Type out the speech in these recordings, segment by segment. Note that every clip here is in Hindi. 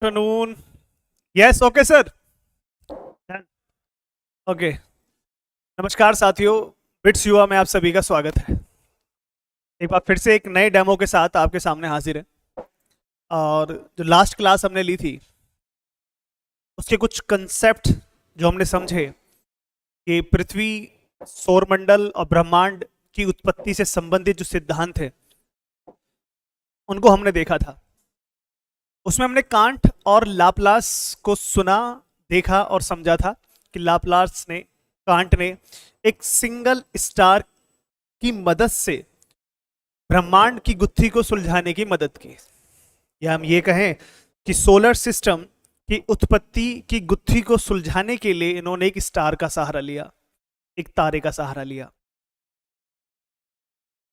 Afternoon. Yes, okay sir. Okay. नमस्कार साथियों, बिट्स युवा में आप सभी का स्वागत है। एक बार फिर से एक नए डेमो के साथ आपके सामने हाजिर है। और जो लास्ट क्लास हमने ली थी उसके कुछ कंसेप्ट जो हमने समझे कि पृथ्वी, सौरमंडल और ब्रह्मांड की उत्पत्ति से संबंधित जो सिद्धांत थे उनको हमने देखा था। उसमें हमने कांट और लाप्लास को सुना, देखा और समझा था कि कांट ने एक सिंगल स्टार की मदद से ब्रह्मांड की गुत्थी को सुलझाने की मदद की, या हम ये कहें कि सोलर सिस्टम की उत्पत्ति की गुत्थी को सुलझाने के लिए इन्होंने एक स्टार का सहारा लिया, एक तारे का सहारा लिया।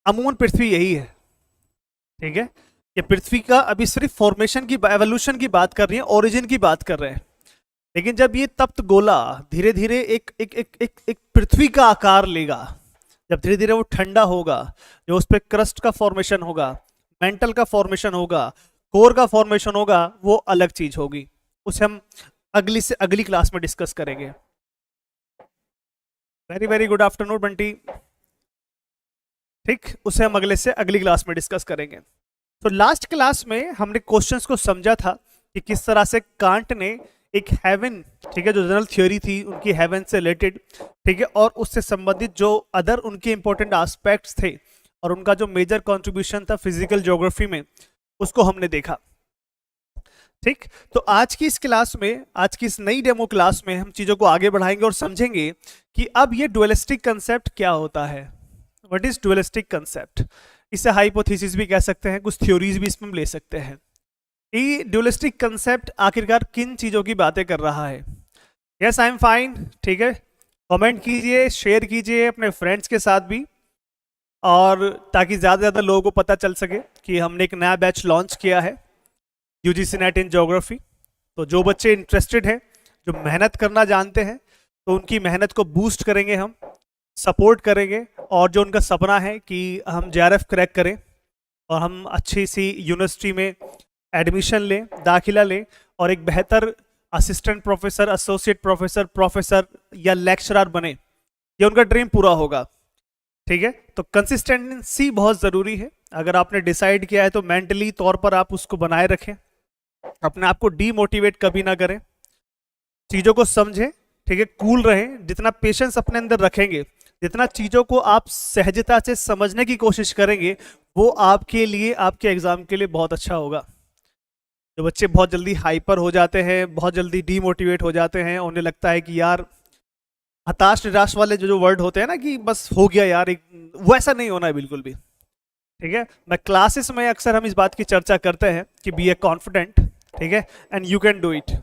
अमूमन पृथ्वी यही है, ठीक है। ये पृथ्वी का अभी सिर्फ फॉर्मेशन की, एवोल्यूशन की बात कर रही है, ओरिजिन की बात कर रहे हैं। लेकिन जब ये तप्त गोला धीरे धीरे एक एक एक एक एक पृथ्वी का आकार लेगा, जब धीरे धीरे वो ठंडा होगा, जो उस पर क्रस्ट का फॉर्मेशन होगा, मेंटल का फॉर्मेशन होगा, कोर का फॉर्मेशन होगा, वो अलग चीज होगी। उसे हम अगली क्लास में डिस्कस करेंगे। Very very good afternoon Bunty. ठीक, उसे हम अगली क्लास में डिस्कस करेंगे। तो लास्ट क्लास में हमने क्वेश्चंस को समझा था कि किस तरह से कांट ने एक हेवन, ठीक है, जो जनरल थ्योरी थी उनकी हेवन से रिलेटेड, ठीक है, और उससे संबंधित जो अदर उनके इंपॉर्टेंट एस्पेक्ट्स थे और उनका जो मेजर कंट्रीब्यूशन था फिजिकल ज्योग्राफी में, उसको हमने देखा। ठीक, तो आज की इस क्लास में, आज की इस नई डेमो क्लास में हम चीजों को आगे बढ़ाएंगे और समझेंगे कि अब ये डुअलिस्टिक कंसेप्ट क्या होता है। What is dualistic concept? इसे हाइपोथेसिस भी कह सकते हैं, कुछ थ्योरीज भी इसमें ले सकते हैं। ये डुअलिस्टिक कंसेप्ट आखिरकार किन चीजों की बातें कर रहा है? Yes, I am fine. ठीक है, कमेंट कीजिए, शेयर कीजिए अपने फ्रेंड्स के साथ भी, और ताकि ज़्यादा से ज़्यादा लोगों को पता चल सके कि हमने एक नया बैच लॉन्च किया है, यूजीसी नेट इन ज्योग्राफी। तो जो बच्चे इंटरेस्टेड हैं, जो मेहनत करना जानते हैं, तो उनकी मेहनत को बूस्ट करेंगे, हम सपोर्ट करेंगे। और जो उनका सपना है कि हम जेआरएफ क्रैक करें और हम अच्छी सी यूनिवर्सिटी में एडमिशन लें, दाखिला लें, और एक बेहतर assistant professor, associate professor, professor या लेक्चरर बने, ये उनका ड्रीम पूरा होगा। ठीक है, तो कंसिस्टेंसी बहुत ज़रूरी है। अगर आपने डिसाइड किया है तो मेंटली तौर पर आप उसको बनाए रखें, अपने आप को डीमोटिवेट कभी ना करें, चीज़ों को समझें, ठीक है, कूल रहें। जितना पेशेंस अपने अंदर रखेंगे, जितना चीज़ों को आप सहजता से समझने की कोशिश करेंगे, वो आपके लिए, आपके एग्जाम के लिए बहुत अच्छा होगा। जो बच्चे बहुत जल्दी हाइपर हो जाते हैं, बहुत जल्दी डीमोटिवेट हो जाते हैं, उन्हें लगता है कि यार हताश निराश वाले जो वर्ड होते हैं ना, कि बस हो गया यार, वैसा नहीं होना है बिल्कुल भी। ठीक है, मैं क्लासेस में अक्सर हम इस बात की चर्चा करते हैं कि बी ए कॉन्फिडेंट, ठीक है, and you can do it.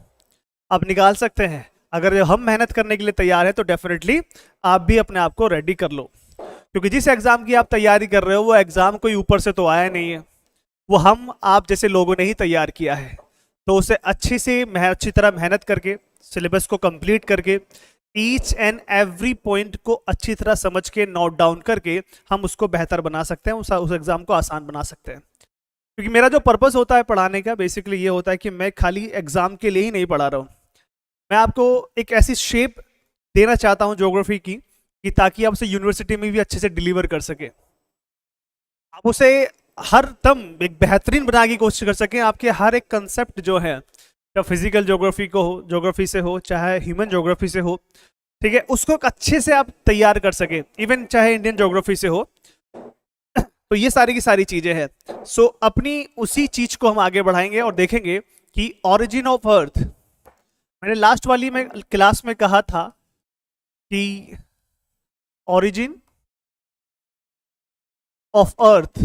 आप निकाल सकते हैं। अगर हम मेहनत करने के लिए तैयार है तो डेफिनेटली आप भी अपने आप को रेडी कर लो, क्योंकि जिस एग्जाम की आप तैयारी कर रहे हो वो एग्जाम कोई ऊपर से तो आया नहीं है, वो हम आप जैसे लोगों ने ही तैयार किया है। तो उसे अच्छी तरह मेहनत करके, सिलेबस को कंप्लीट करके, ईच एंड एवरी पॉइंट को अच्छी तरह समझ के, नोट डाउन करके, हम उसको बेहतर बना सकते हैं, उस एग्जाम को आसान बना सकते हैं। क्योंकि मेरा जो पर्पस होता है पढ़ाने का, बेसिकली ये होता है कि मैं खाली एग्जाम के लिए ही नहीं पढ़ा रहा हूँ। मैं आपको एक ऐसी शेप देना चाहता हूँ ज्योग्राफी की, कि ताकि आप उसे यूनिवर्सिटी में भी अच्छे से डिलीवर कर सके, आप उसे हर दम एक बेहतरीन बनाने की कोशिश कर सकें। आपके हर एक कंसेप्ट जो है, चाहे फिजिकल ज्योग्राफी से हो, चाहे ह्यूमन ज्योग्राफी से हो, ठीक है, उसको अच्छे से आप तैयार कर सके, इवन चाहे इंडियन ज्योग्राफी से हो। तो ये सारी की सारी चीजें हैं। सो अपनी उसी चीज को हम आगे बढ़ाएंगे और देखेंगे कि ऑरिजिन ऑफ अर्थ, मैंने लास्ट वाली में क्लास में कहा था कि origin of earth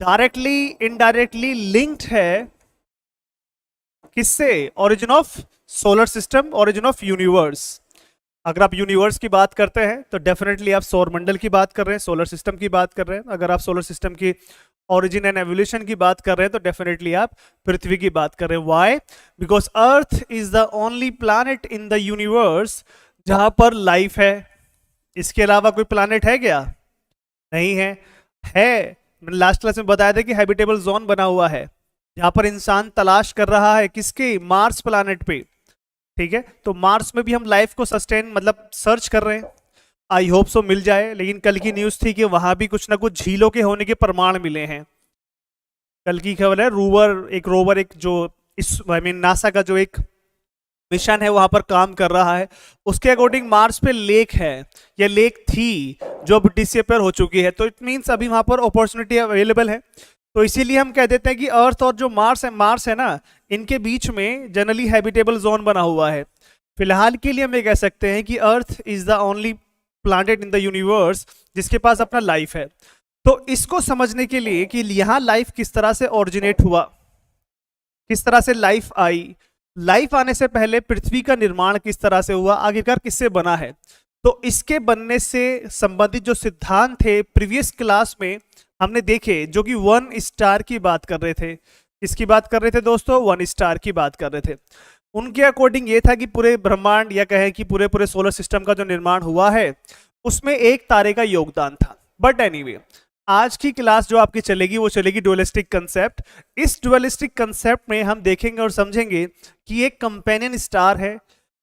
directly indirectly linked है किससे? Origin of solar system, origin of universe. अगर आप यूनिवर्स की बात करते हैं तो डेफिनेटली आप सौरमंडल की बात कर रहे हैं, सोलर सिस्टम की बात कर रहे हैं। अगर आप सोलर सिस्टम की ओरिजिन एंड एवोल्यूशन की बात कर रहे हैं तो डेफिनेटली आप पृथ्वी की बात कर रहे हैं। Why? Because earth is the only planet in the universe जहां पर लाइफ है। इसके अलावा कोई प्लैनेट है क्या? नहीं है। मैंने लास्ट क्लास में बताया था कि हैबिटेबल जोन बना हुआ है, यहाँ पर इंसान तलाश कर रहा है किसके, मार्स प्लैनेट पे, ठीक है। तो मार्स में भी हम लाइफ को सस्टेन मतलब सर्च कर रहे हैं, आई होप सो मिल जाए। लेकिन कल की न्यूज़ थी कि वहां भी कुछ ना कुछ झीलों के होने के प्रमाण मिले हैं। कल की खबर है, रोवर एक जो इस आई मीन नासा का जो एक मिशन है वहां पर काम कर रहा है, उसके अकॉर्डिंग मार्स पे लेक है या लेक थी जो अब डिसअपियर हो चुकी है। तो इट मीन्स अभी वहां पर अपॉर्चुनिटी अवेलेबल है। तो इसीलिए हम कह देते हैं कि अर्थ और जो मार्स है ना, इनके बीच में जनरली हैबिटेबल जोन बना हुआ है। फिलहाल के लिए हम ये कह सकते हैं कि earth is the only planet in the universe जिसके पास अपना लाइफ है। तो इसको समझने के लिए कि यहाँ लाइफ किस तरह से ओरिजिनेट हुआ, किस तरह से लाइफ आई, लाइफ आने से पहले पृथ्वी का निर्माण किस तरह से हुआ, आखिरकार किससे बना है, तो इसके बनने से संबंधित जो सिद्धांत थे प्रीवियस क्लास में हमने देखे, जो कि 1 स्टार की बात कर रहे थे। किसकी बात कर रहे थे दोस्तों, 1 स्टार की बात कर रहे थे। उनके अकॉर्डिंग ये था कि पूरे ब्रह्मांड या कहें कि पूरे पूरे सोलर सिस्टम का जो निर्माण हुआ है उसमें एक तारे का योगदान था। बट एनीवे, आज की क्लास जो आपकी चलेगी वो चलेगी डुअलिस्टिक कंसेप्ट। इस डुअलिस्टिक कंसेप्ट में हम देखेंगे और समझेंगे कि एक कंपेनियन स्टार है,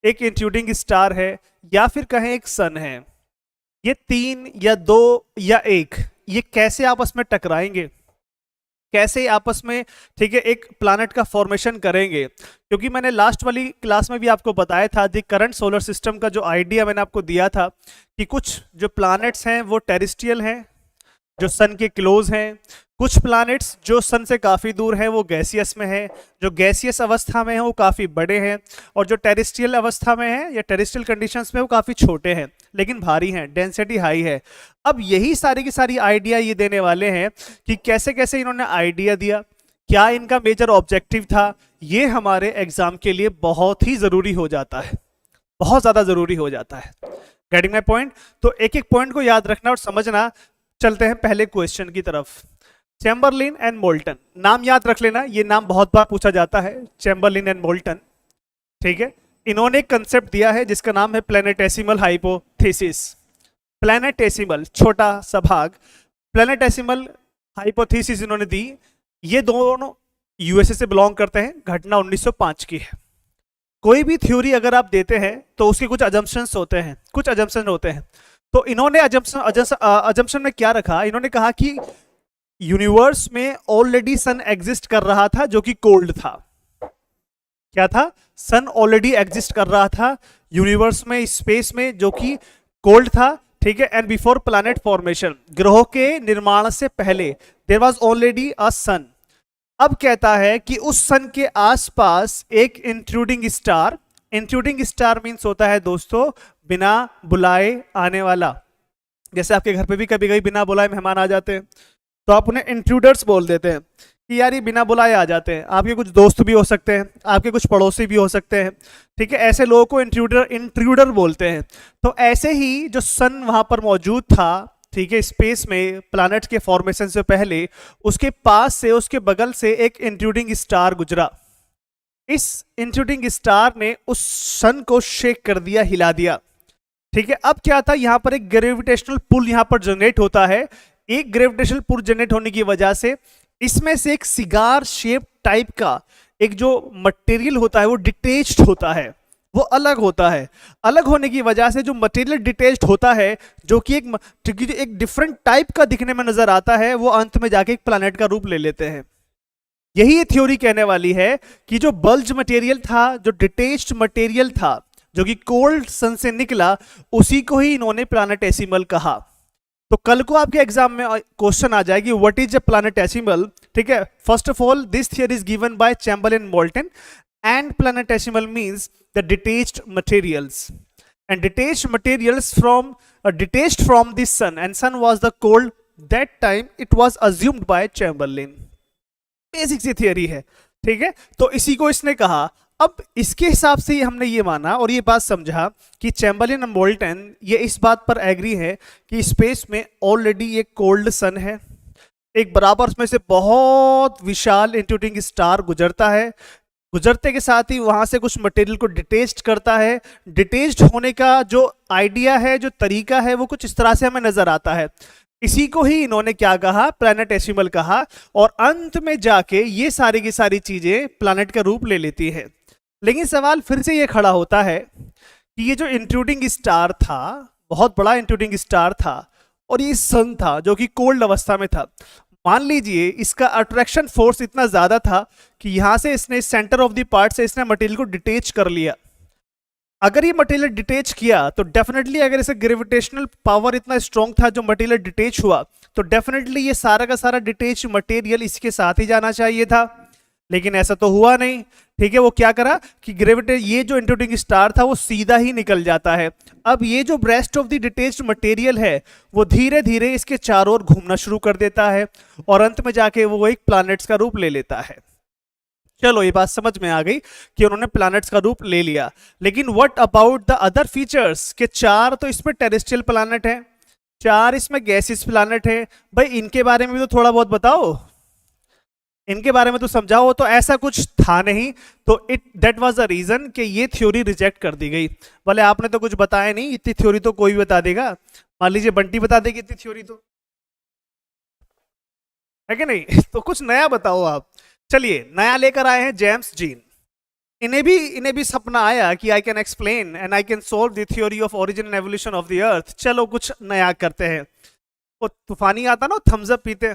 एक इंट्रूडिंग स्टार है, या फिर कहें एक सन है। ये 3 या 2 या 1 ये कैसे आपस में टकराएंगे, कैसे आपस में, ठीक है, एक प्लैनेट का फॉर्मेशन करेंगे। क्योंकि मैंने लास्ट वाली क्लास में भी आपको बताया था, दी करंट सोलर सिस्टम का जो आइडिया मैंने आपको दिया था कि कुछ जो प्लैनेट्स हैं वो टेरेस्ट्रियल हैं, जो सन के क्लोज हैं, कुछ प्लैनेट्स जो सन से काफ़ी दूर हैं वो गैसियस में हैं, जो गैसियस अवस्था में हैं वो काफ़ी बड़े हैं, और जो टेरेस्ट्रियल अवस्था में हैं या टेरेस्ट्रियल कंडीशंस में वो काफ़ी छोटे हैं लेकिन भारी हैं, डेंसिटी हाई है। अब यही सारी की सारी आइडिया ये देने वाले हैं कि कैसे कैसे इन्होंने आइडिया दिया, क्या इनका मेजर ऑब्जेक्टिव था। ये हमारे एग्जाम के लिए बहुत ही ज़रूरी हो जाता है, बहुत ज़्यादा ज़रूरी हो जाता है। Getting my point. तो एक एक पॉइंट को याद रखना और समझना। चलते हैं पहले क्वेश्चन की तरफ। चैम्बरलिन एंड मोल्टन, नाम याद रख लेना, ये नाम बहुत बार पूछा जाता है, चैम्बरलिन एंड मोल्टन, ठीक है। इन्होंने एक कंसेप्ट दिया है जिसका नाम है प्लैनेटेसिमल हाइपोथेसिस। प्लैनेटेसिमल छोटा सा भाग, प्लैनेटेसिमल हाइपोथेसिस इन्होंने दी। ये दोनों यूएसए से बिलोंग करते हैं, घटना 1905 की है। कोई भी थ्योरी अगर आप देते हैं तो उसके कुछ अजम्पशंस होते हैं, कुछ अजम्पशन होते हैं। तो इन्होंने अजम्पशन में क्या रखा, इन्होंने कहा कि यूनिवर्स में ऑलरेडी सन एग्जिस्ट कर रहा था जो कि कोल्ड था। क्या था, सन ऑलरेडी एग्जिस्ट कर रहा था यूनिवर्स में, स्पेस में, जो कि कोल्ड था, ठीक है। एंड बिफोर प्लैनेट फॉर्मेशन, ग्रहों के निर्माण से पहले देयर वाज ऑलरेडी अ सन। अब कहता है कि उस सन के आसपास एक intruding star, intruding star means होता है दोस्तों बिना बुलाए आने वाला। जैसे आपके घर पे भी कभी कभी बिना बुलाए मेहमान आ जाते हैं तो आप उन्हें इंट्रूडर्स बोल देते हैं कि यार ये बिना बुलाए आ जाते हैं। आपके कुछ दोस्त भी हो सकते हैं, आपके कुछ पड़ोसी भी हो सकते हैं, ठीक है। ऐसे लोगों को इंट्रूडर बोलते हैं। तो ऐसे ही जो सन वहां पर मौजूद था, ठीक है, स्पेस में प्लैनेट्स के फॉर्मेशन से पहले, उसके पास से, उसके बगल से एक इंट्रूडिंग स्टार गुजरा। इस इंट्रूडिंग स्टार ने उस सन को शेक कर दिया, हिला दिया, ठीक है। अब क्या था, यहां पर एक ग्रेविटेशनल पुल यहां पर जनरेट होता है। एक ग्रेविटेशनल पुल जनरेट होने की वजह से इसमें से एक सिगार शेप टाइप का एक जो मटेरियल होता है वो डिटेच्ड होता है, वो अलग होता है। अलग होने की वजह से जो मटेरियल डिटेच्ड होता है, जो कि एक डिफरेंट टाइप का दिखने में नजर आता है, वो अंत में जाके एक प्लैनेट का रूप ले लेते हैं। यही ये थ्योरी कहने वाली है कि जो बल्ज मटेरियल था, जो डिटेच्ड मटेरियल था, जो कि कोल्ड सन से निकला, उसी को ही इन्होंने प्लैनेटेसिमल कहा। तो कल को आपके एग्जाम में क्वेश्चन आ जाएगी व्हाट इज अ प्लैनेटेसिमल, ठीक है। First of all this theory is given by Chamberlin Moulton and planetesimal means the detached materials and detached materials from detached from the sun and sun was the cold that time it was assumed by Chamberlain। Basic सी थियरी है, ठीक है। तो इसी को इसने कहा। अब इसके हिसाब से हमने ये माना और ये बात समझा कि चैम्बरलिन और मोल्टन ये इस बात पर एग्री है कि स्पेस में ऑलरेडी एक कोल्ड सन है, एक बराबर में से बहुत विशाल इंट्रूडिंग स्टार गुजरता है, गुजरते के साथ ही वहां से कुछ मटेरियल को डिटेच्ड करता है। डिटेच्ड होने का जो आइडिया है, जो तरीका है, वो कुछ इस तरह से हमें नजर आता है। इसी को ही इन्होंने क्या कहा, प्लैनेटेसिमल कहा। और अंत में जाके ये सारी की सारी चीजें प्लैनेट का रूप ले लेती है। लेकिन सवाल फिर से ये खड़ा होता है कि ये जो इंट्रूडिंग स्टार था, बहुत बड़ा इंट्रूडिंग स्टार था, और ये सन था जो कि कोल्ड अवस्था में था। मान लीजिए इसका अट्रैक्शन फोर्स इतना ज्यादा था कि यहां से इसने सेंटर ऑफ द पार्ट से इसने मटेरियल को डिटेच कर लिया। अगर ये मटेरियल डिटेच किया तो डेफिनेटली, अगर इसे ग्रेविटेशनल पावर इतना स्ट्रॉन्ग था जो मटेरियल डिटेच हुआ, तो डेफिनेटली ये सारा का सारा डिटेच मटेरियल इसके साथ ही जाना चाहिए था। लेकिन ऐसा तो हुआ नहीं। ठीक है, वो क्या करा कि ये जो इंट्रूडिंग स्टार था वो सीधा ही निकल जाता है। अब ये जो rest of the detached material है वो धीरे धीरे इसके चारों ओर घूमना शुरू कर देता है और अंत में जाके वो एक प्लैनेट्स का रूप ले लेता है। चलो ये बात समझ में आ गई कि उन्होंने प्लैनेट्स का रूप ले लिया। लेकिन what about the other features, के 4 तो इसमें टेरेस्ट्रियल प्लैनेट है, 4 इसमें गैसियस प्लैनेट है। भाई इनके बारे में भी तो थोड़ा बहुत बताओ, इनके बारे में तो समझाओ। तो ऐसा कुछ था नहीं, तो दैट वाज द रीजन कि ये थ्योरी रिजेक्ट कर दी गई। भले आपने तो कुछ बताया नहीं, इतनी थ्योरी तो कोई भी बता देगा। मान लीजिए बंटी बता देगी इतनी थ्योरी, तो है कि नहीं? तो कुछ नया बताओ आप। चलिए नया लेकर आए हैं जेम्स जीन। इन्हें भी सपना आया कि I can explain and I can solve the theory of origin and evolution of the अर्थ। चलो कुछ नया करते हैं। वो तूफानी आता ना, थम्स अप पीते,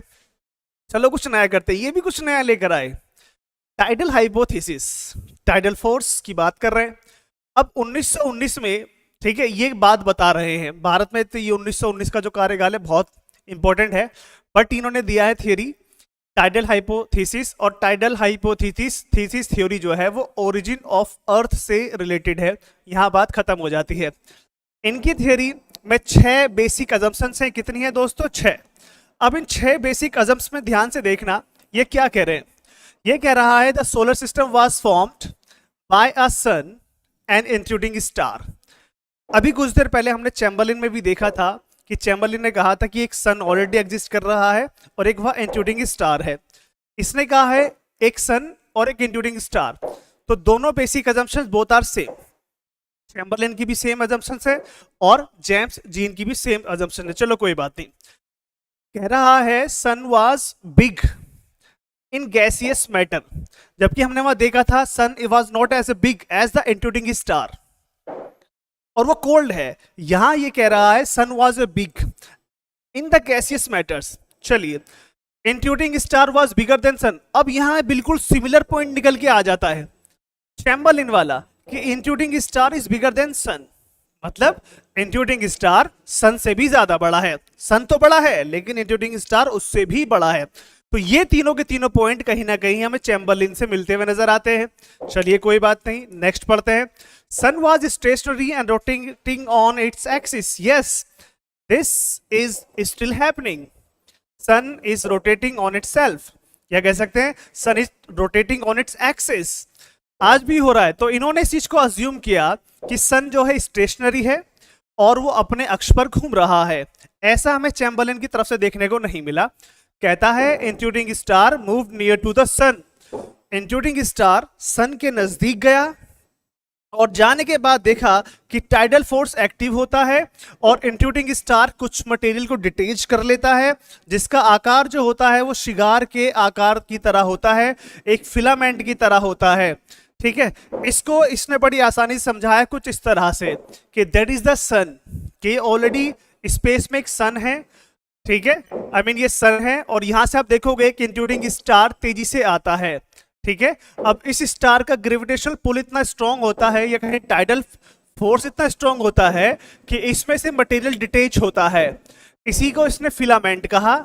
चलो कुछ नया करते हैं। ये भी कुछ नया लेकर आए, टाइडल हाइपोथेसिस, टाइडल फोर्स की बात कर रहे हैं। अब 1919 में, ठीक है, ये बात बता रहे हैं। भारत में तो ये 1919 का जो कार्यकाल है बहुत इंपॉर्टेंट है, बट इन्होंने दिया है थियरी टाइडल हाइपोथेसिस। और टाइडल हाइपोथेसिस थ्योरी जो है वो ओरिजिन ऑफ अर्थ से रिलेटेड है। यहां बात खत्म हो जाती है। इनकी थ्योरी में 6 बेसिक अजम्पशंस हैं। कितनी है दोस्तों? 6। अब इन 6 बेसिक अजम्प्स में ध्यान से देखना, ये क्या कह रहे हैं। ये कह रहा है the solar system was formed by a sun and intruding star. अभी कुछ देर पहले हमने चैम्बरलिन में भी देखा था कि चैम्बरलिन ने कहा था कि एक सन ऑलरेडी एग्जिस्ट कर रहा है और एक वह इंट्रूडिंग स्टार है। इसने कहा है एक सन और एक इंट्रूडिंग स्टार। तो दोनों basic assumptions both are same. Chamberlin की भी सेम अजम्पशंस है और जेम्स जीन की भी सेम अजम्पशन है। चलो कोई बात नहीं। कह रहा है sun was big in gaseous matter, जबकि हमने वहां देखा था sun was not as big as the intruding star, और वो कोल्ड है। यहां ये कह रहा है sun was big in the gaseous matters. चलिए, intruding star was bigger than sun. अब यहां बिल्कुल सिमिलर पॉइंट निकल के आ जाता है चैम्बरलिन वाला कि intruding star is bigger than sun. मतलब इंट्रूडिंग स्टार सन से भी ज्यादा बड़ा है। सन तो बड़ा है लेकिन इंट्रूडिंग स्टार उससे भी बड़ा है। तो ये तीनों के तीनों पॉइंट कहीं ना कहीं हमें चैम्बरलिन से मिलते हुए नजर आते हैं। चलिए कोई बात नहीं, नेक्स्ट पढ़ते हैं। Sun was stationary and rotating on its axis. Yes, this is still happening. Sun is rotating on itself, क्या कह सकते हैं? Sun is rotating on its axis. आज भी हो रहा है। तो इन्होंने इस चीज को अज्यूम किया कि सन जो है स्टेशनरी है और वो अपने अक्ष पर घूम रहा है। ऐसा हमें चैम्बरलिन की तरफ से देखने को नहीं मिला। कहता है intruding star move near to the sun. Intruding star sun के नजदीक गया और जाने के बाद देखा कि टाइडल फोर्स एक्टिव होता है और इंट्रूडिंग स्टार कुछ मटेरियल को डिटेच कर लेता है, जिसका आकार जो होता है वो शिगार के आकार की तरह होता है, एक फिलामेंट की तरह होता है। ठीक है, इसको इसने बड़ी आसानी से समझाया कुछ इस तरह से कि दैट इज द सन, कि ऑलरेडी स्पेस में एक सन है। ठीक है, आई मीन ये सन है और यहां से आप देखोगे कि इंट्रूडिंग स्टार तेजी से आता है। ठीक है, अब इस स्टार का ग्रेविटेशनल पुल इतना स्ट्रांग होता है या कहीं टाइडल फोर्स इतना स्ट्रांग होता है कि इसमें से मटेरियल डिटेच होता है। इसी को इसने फिलामेंट कहा।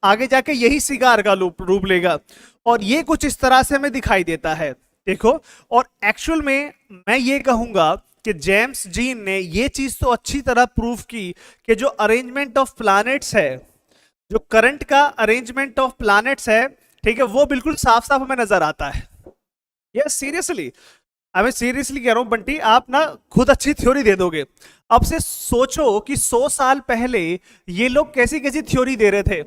आगे जाके यही सिगार का रूप लेगा और ये कुछ इस तरह से हमें दिखाई देता है। देखो, और एक्चुअल में मैं ये कहूंगा कि जेम्स जीन ने ये चीज तो अच्छी तरह प्रूव की कि जो अरेंजमेंट ऑफ प्लैनेट्स है, जो करंट का अरेंजमेंट ऑफ प्लैनेट्स है, ठीक है, वो बिल्कुल साफ साफ हमें नजर आता है। यस, सीरियसली, मैं सीरियसली कह रहा हूं बंटी, आप ना खुद अच्छी थ्योरी दे दोगे। अब से सोचो कि 100 साल पहले ये लोग कैसी कैसी थ्योरी दे रहे थे।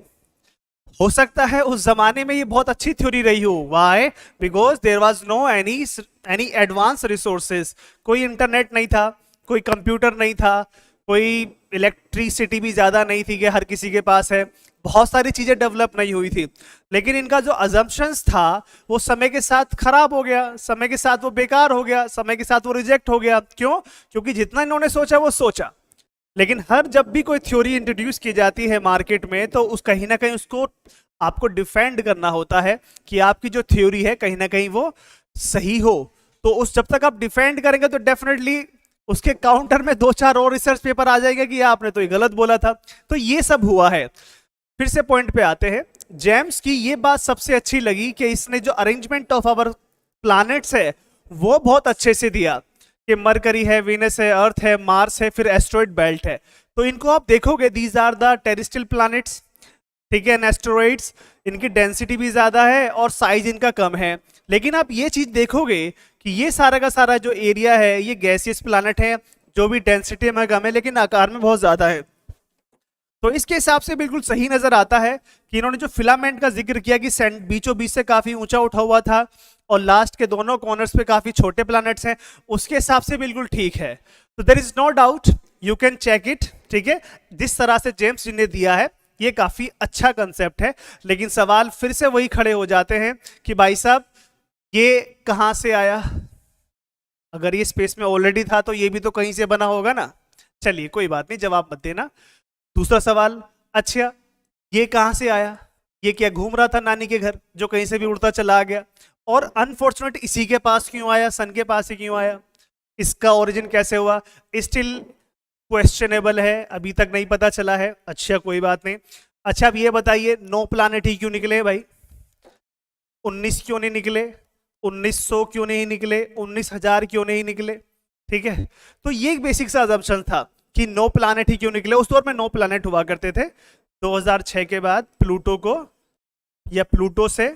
हो सकता है उस जमाने में ये बहुत अच्छी थ्योरी रही हो। Why? Because there was no any advance resources. कोई इंटरनेट नहीं था, कोई कंप्यूटर नहीं था, कोई इलेक्ट्रिसिटी भी ज़्यादा नहीं थी कि हर किसी के पास है, बहुत सारी चीज़ें डेवलप नहीं हुई थी। लेकिन इनका जो अजम्पशंस था वो समय के साथ खराब हो गया, समय के साथ वो बेकार हो गया, समय के साथ वो रिजेक्ट हो गया। क्यों? क्योंकि जितना इन्होंने सोचा वो सोचा, लेकिन हर जब भी कोई थ्योरी इंट्रोड्यूस की जाती है मार्केट में तो उस कहीं ना कहीं उसको आपको डिफेंड करना होता है कि आपकी जो थ्योरी है कहीं ना कहीं वो सही हो। तो उस जब तक आप डिफेंड करेंगे तो डेफिनेटली उसके काउंटर में 2-4 और रिसर्च पेपर आ जाएगा कि आपने तो ये गलत बोला था। तो ये सब हुआ है। फिर से पॉइंट पे आते हैं। जेम्स की ये बात सबसे अच्छी लगी कि इसने जो अरेंजमेंट ऑफ आवर प्लैनेट्स है वो बहुत अच्छे से दिया कि मरकरी है, वीनस है, अर्थ है, मार्स है, फिर एस्ट्रॉइड बेल्ट है। तो इनको आप देखोगे these are the terrestrial planets, ठीक है, एस्टेरॉइड्स। इनकी डेंसिटी भी ज्यादा है और साइज इनका कम है। लेकिन आप ये चीज देखोगे कि ये सारा का सारा जो एरिया है ये गैसियस प्लैनेट है, जो भी डेंसिटी में कम है लेकिन आकार में बहुत ज्यादा है। तो इसके हिसाब से बिल्कुल सही नजर आता है कि इन्होंने जो फिलामेंट का जिक्र किया कि बीचों बीच से काफी ऊंचा उठा हुआ था और लास्ट के दोनों कॉर्नर्स पे काफी छोटे प्लैनेट्स हैं, उसके हिसाब से बिल्कुल ठीक है। तो there is no doubt, you can check it, ठीक है। जिस तरह से जेम्स जी ने दिया है ये काफी अच्छा कंसेप्ट है। लेकिन सवाल फिर से वही खड़े हो जाते हैं कि भाई साहब ये कहां से आया? अगर ये स्पेस में ऑलरेडी था तो ये भी तो कहीं से बना होगा ना। चलिए कोई बात नहीं, जवाब मत देना। दूसरा सवाल, अच्छा ये कहां से आया? ये क्या घूम रहा था नानी के घर जो कहीं से भी उड़ता चला गया? और अनफॉर्चुनेट इसी के पास क्यों आया, सन के पास ही क्यों आया? इसका ओरिजिन कैसे हुआ? स्टिल क्वेश्चनेबल है, अभी तक नहीं पता चला है। अच्छा कोई बात नहीं। अच्छा अब ये बताइए 9 प्लैनेट ही क्यों निकले भाई? 19 क्यों नहीं निकले? 1900 क्यों नहीं निकले? 19,000 क्यों नहीं निकले? ठीक है, तो ये एक बेसिक सा असम्पशन था कि 9 प्लैनेट ही क्यों निकले। उस दौर में 9 प्लैनेट हुआ करते थे। 2006 के बाद प्लूटो को या प्लूटो से,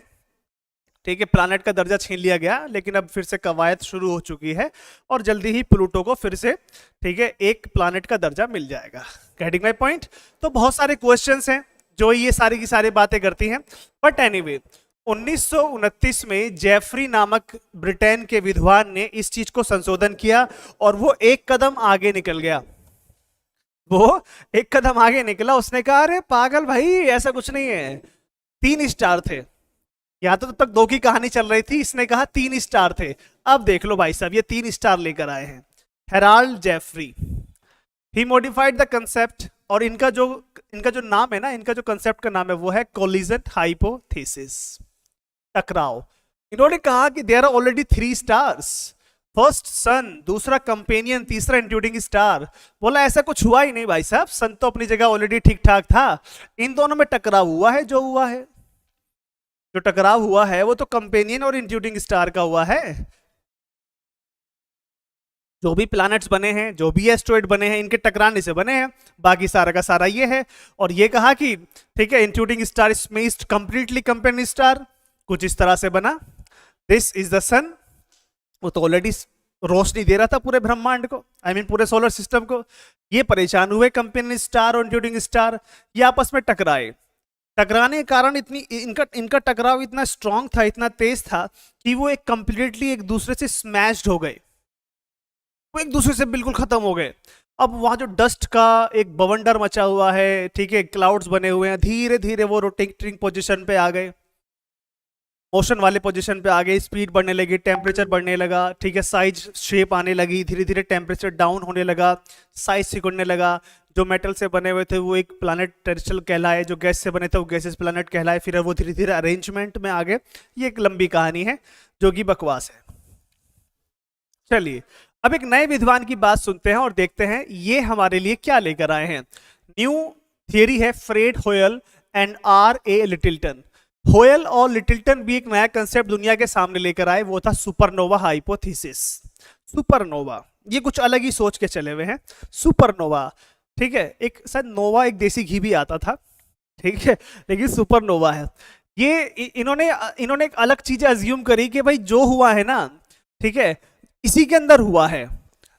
ठीक है, प्लैनेट का दर्जा छीन लिया गया। लेकिन अब फिर से कवायद शुरू हो चुकी है और जल्दी ही प्लूटो को फिर से, ठीक है, एक प्लैनेट का दर्जा मिल जाएगा। Getting my point? तो बहुत सारे क्वेश्चंस हैं जो ये सारी की सारी बातें करती हैं। बट एनीवे 1929 में जेफरी नामक ब्रिटेन के विद्वान ने इस चीज को संशोधन किया और वो एक कदम आगे निकल गया। वो एक कदम आगे निकला, उसने कहा अरे पागल भाई ऐसा कुछ नहीं है, 3 स्टार थे। यहां तो तब तक 2 की कहानी चल रही थी, इसने कहा 3 स्टार थे। अब देख लो भाई साहब ये 3 स्टार लेकर आए हैं। Harold Jeffreys, he modified the concept. और इनका जो नाम है ना, इनका जो कंसेप्ट का नाम है वो है कोलिजन हाइपोथेसिस, टकराव। इन्होंने कहा कि there are already 3 stars, first sun, दूसरा कंपेनियन, तीसरा इंट्रूडिंग स्टार। बोला ऐसा कुछ हुआ ही नहीं भाई साहब, सन तो अपनी जगह ऑलरेडी ठीक ठाक था, इन दोनों में टकराव हुआ है। जो हुआ है, जो टकराव हुआ है वो तो कंपेनियन और इंट्रूडिंग स्टार का हुआ है। जो भी प्लैनेट्स बने हैं, जो भी एस्ट्रॉइड बने हैं, इनके टकराने से बने हैं। बाकी सारा का सारा ये है। और ये कहा कि ठीक है, intruding star smashed completely companion star, कुछ इस तरह से बना। दिस इज द सन, वो तो ऑलरेडी रोशनी दे रहा था पूरे ब्रह्मांड को, आई मीन पूरे सोलर सिस्टम को। ये परेशान हुए कंपेनियन स्टार और इंट्रूडिंग स्टार, ये आपस में टकराए। टकराने के कारण इनका टकराव इतना स्ट्रांग था, इतना तेज था कि वो एक कंप्लीटली एक दूसरे से स्मैश्ड हो गए, वो एक दूसरे से बिल्कुल खत्म हो गए। अब वहां जो डस्ट का एक बवंडर मचा हुआ है, ठीक है, क्लाउड्स बने हुए हैं, धीरे धीरे वो रोटेटिंग पोजीशन पे आ गए, मोशन वाले पोजीशन पे आ गए, स्पीड बढ़ने लगी, टेम्परेचर बढ़ने लगा, ठीक है, साइज शेप आने लगी, धीरे धीरे टेम्परेचर डाउन होने लगा, साइज सिकुड़ने लगा। जो मेटल से बने हुए थे वो एक प्लैनेट टेरेस्ट्रियल कहलाए, जो गैस से बने थे वो गैसेस प्लैनेट कहलाए, फिर वो धीरे धीरे अरेंजमेंट में आ गए। ये एक लंबी कहानी है जो कि बकवास है। चलिए अब एक नए विद्वान की बात सुनते हैं और देखते हैं ये हमारे लिए क्या लेकर आए हैं। न्यू थियरी है फ्रेड होयल एंड R.A. लिटिलटन। होयल और लिटिलटन भी एक नया कंसेप्ट दुनिया के सामने लेकर आए, वो था सुपरनोवा हाइपोथेसिस। सुपरनोवा, ये कुछ अलग ही सोच के चले हुए हैं। सुपरनोवा, ठीक है, एक शायद नोवा एक देसी घी भी आता था, ठीक है, लेकिन सुपरनोवा है ये। इन्होंने एक अलग चीज अज्यूम करी कि भाई जो हुआ है ना, ठीक है, इसी के अंदर हुआ है।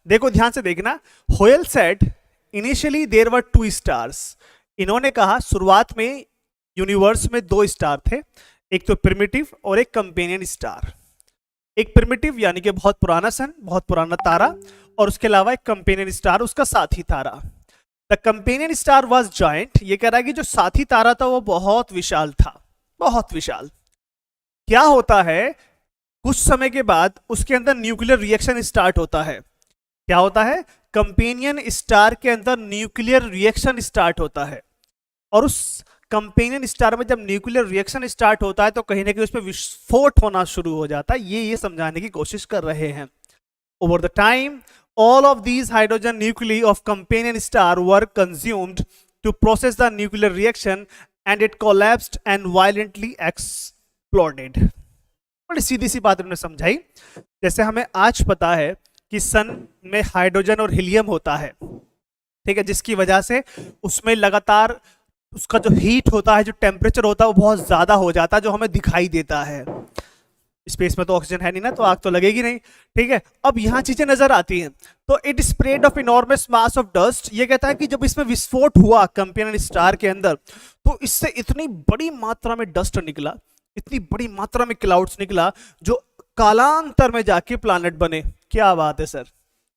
देखो ध्यान से देखना, Hoyle said initially there were 2 stars. इन्होंने कहा शुरुआत में यूनिवर्स में 2 स्टार थे, एक तो प्रिमिटिव और एक कंपेनियन स्टार। एक प्रिमिटिव यानी कि बहुत पुराना सन, बहुत पुराना तारा, और उसके अलावा एक कंपेनियन स्टार, उसका साथी तारा। The companion star was giant, ये कह रहा है कि जो साथी तारा था वो बहुत विशाल था, बहुत विशाल। क्या होता है, कुछ समय के बाद उसके अंदर न्यूक्लियर रिएक्शन स्टार्ट होता है। क्या होता है, कंपेनियन स्टार के अंदर न्यूक्लियर रिएक्शन स्टार्ट होता है, और उस कंपेनियन स्टार में जब न्यूक्लियर रिएक्शन स्टार्ट होता है तो कहीं ना कहीं उसमें विस्फोट होना शुरू हो जाता है। ये समझाने की कोशिश कर रहे हैं। Over the time all of these hydrogen nuclei of companion star were consumed to process the nuclear reaction and it collapsed and violently exploded। बड़ी सीधी सी बात उन्होंने समझाई। जैसे हमें आज पता है कि सन में हाइड्रोजन और हीलियम होता है, ठीक है, जिसकी वजह से उसमें लगातार उसका जो हीट होता है, जो टेम्परेचर होता है वो बहुत ज्यादा हो जाता है, जो हमें दिखाई देता है। स्पेस में तो ऑक्सीजन है नहीं ना, तो आग तो लगेगी नहीं, ठीक है। अब यहाँ चीजें नजर आती हैं, तो it spread of enormous mass of dust. ये कहता है कि जब इसमें विस्फोट हुआ कंपेनियन स्टार के अंदर, तो इससे इतनी बड़ी मात्रा में डस्ट निकला, इतनी बड़ी मात्रा में क्लाउड्स निकला, जो कालांतर में जाके प्लैनेट बने। क्या बात है सर,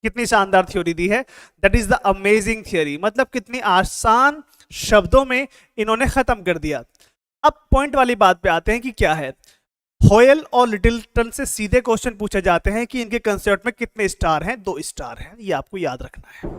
कितनी शानदार थ्योरी दी है। That is the amazing theory. मतलब कितनी आसान शब्दों में इन्होंने खत्म कर दिया। अब पॉइंट वाली बात पे आते हैं कि क्या है। होयल और लिटिलटन से सीधे क्वेश्चन पूछे जाते हैं कि इनके कंसेप्ट में कितने स्टार हैं। 2 स्टार हैं, ये आपको याद रखना है।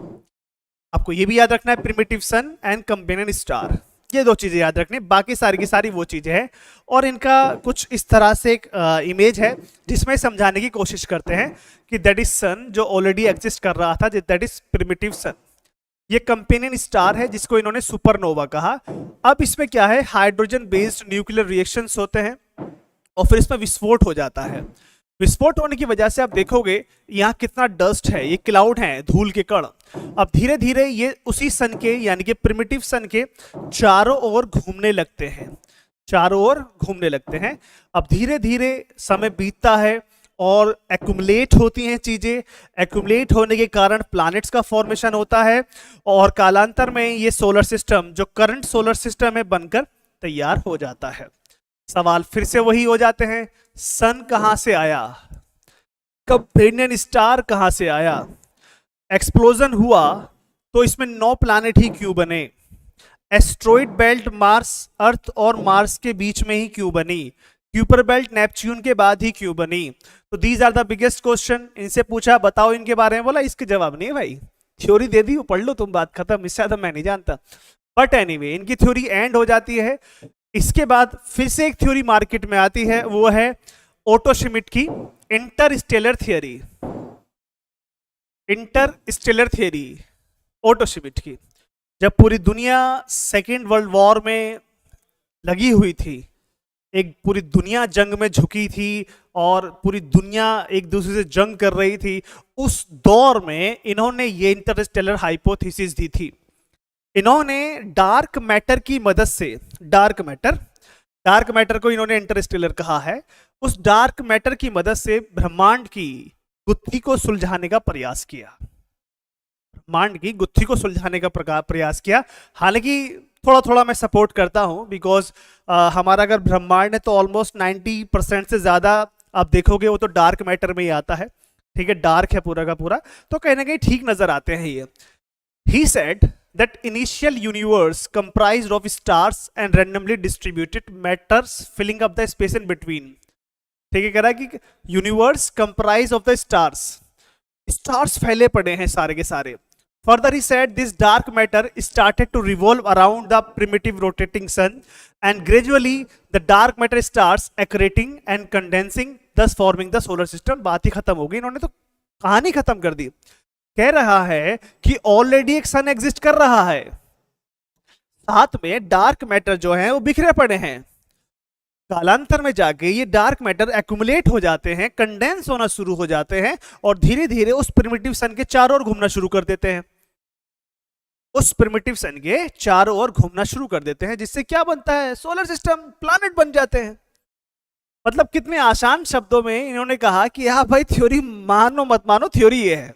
आपको ये भी याद रखना है primitive sun and companion star, ये 2 चीजें याद रखनी। बाकी सारी की सारी वो चीजें हैं, और इनका कुछ इस तरह से एक इमेज है जिसमें समझाने की कोशिश करते हैं कि दैट इज सन जो ऑलरेडी एग्जिस्ट कर रहा था, दैट इज प्रिमिटिव सन। ये कंपेनियन स्टार है जिसको इन्होंने सुपरनोवा कहा। अब इसमें क्या है, हाइड्रोजन बेस्ड न्यूक्लियर रिएक्शंस होते हैं और फिर इसमें विस्फोट हो जाता है। विस्फोट होने की वजह से आप देखोगे यहाँ कितना डस्ट है, ये क्लाउड है, धूल के कण। अब धीरे धीरे ये उसी सन के यानी कि प्रिमिटिव सन के चारों ओर घूमने लगते हैं, चारों ओर घूमने लगते हैं। अब धीरे धीरे समय बीतता है और एक्यूमुलेट होती हैं चीजें। एक्यूमुलेट होने के कारण प्लैनेट्स का फॉर्मेशन होता है, और कालांतर में ये सोलर सिस्टम जो करंट सोलर सिस्टम है बनकर तैयार हो जाता है। सवाल फिर से वही हो जाते हैं, सन कहां से आया, कंपेनियन स्टार कहां से आया, एक्सप्लोजन हुआ तो इसमें 9 प्लैनेट ही क्यों बने, एस्ट्रॉइड बेल्ट मार्स, अर्थ और मार्स के बीच में ही क्यों बनी, क्यूपर बेल्ट नेपच्यून के बाद ही क्यों बनी। तो these are the biggest question. इनसे पूछा बताओ इनके बारे में, बोला इसके जवाब नहीं है भाई, थ्योरी दे दी, वो पढ़ लो तुम, बात खत्म, इससे ज्यादा मैं नहीं जानता। बट एनीवे इनकी थ्योरी एंड हो जाती है। इसके बाद फिर से एक थ्योरी मार्केट में आती है, वो है ओटो श्मिट की interstellar theory. Interstellar theory Otto Schmidt की। जब पूरी दुनिया सेकेंड वर्ल्ड वॉर में लगी हुई थी, एक पूरी दुनिया जंग में झुकी थी और पूरी दुनिया एक दूसरे से जंग कर रही थी, उस दौर में इन्होंने ये इंटरस्टेलर हाइपोथेसिस दी थी। इन्होंने डार्क मैटर की मदद से, डार्क मैटर को इन्होंने इंटरस्टेलर कहा है, उस डार्क मैटर की मदद से ब्रह्मांड की गुत्थी को सुलझाने का प्रयास किया, ब्रह्मांड की गुत्थी को सुलझाने का प्रयास किया। हालांकि थोड़ा थोड़ा मैं सपोर्ट करता हूं, बिकॉज हमारा अगर ब्रह्मांड है तो ऑलमोस्ट 90% से ज्यादा आप देखोगे वो तो डार्क मैटर में ही आता है, ठीक है, डार्क है पूरा का पूरा, तो कहीं ना कहीं ठीक नजर आते हैं ये। He said that initial universe comprised of stars and randomly distributed matters filling up the space in between। ठीक है, कह रहा है कि universe comprise of the stars, stars फैले पड़े हैं सारे के सारे। Further he said this dark matter started to revolve around the primitive rotating sun and gradually the dark matter starts accreting and condensing thus forming the solar system। बात ही खत्म हो गई, इन्होंने तो कहानी खत्म कर दी। कह रहा है कि ऑलरेडी एक सन एग्जिस्ट कर रहा है, साथ में डार्क मैटर जो है वो बिखरे पड़े हैं, कालांतर में जाके ये डार्क मैटर एक्यूमुलेट हो जाते हैं, कंडेंस होना शुरू हो जाते हैं और धीरे धीरे उस प्रिमिटिव सन के चारों ओर घूमना शुरू कर देते हैं, उस प्रिमिटिव सन के चारों ओर घूमना शुरू कर देते हैं, जिससे क्या बनता है, सोलर सिस्टम, प्लैनेट बन जाते हैं। मतलब कितने आसान शब्दों में इन्होंने कहा कि हाँ भाई थ्योरी मानो मत मानो, थ्योरी ये है,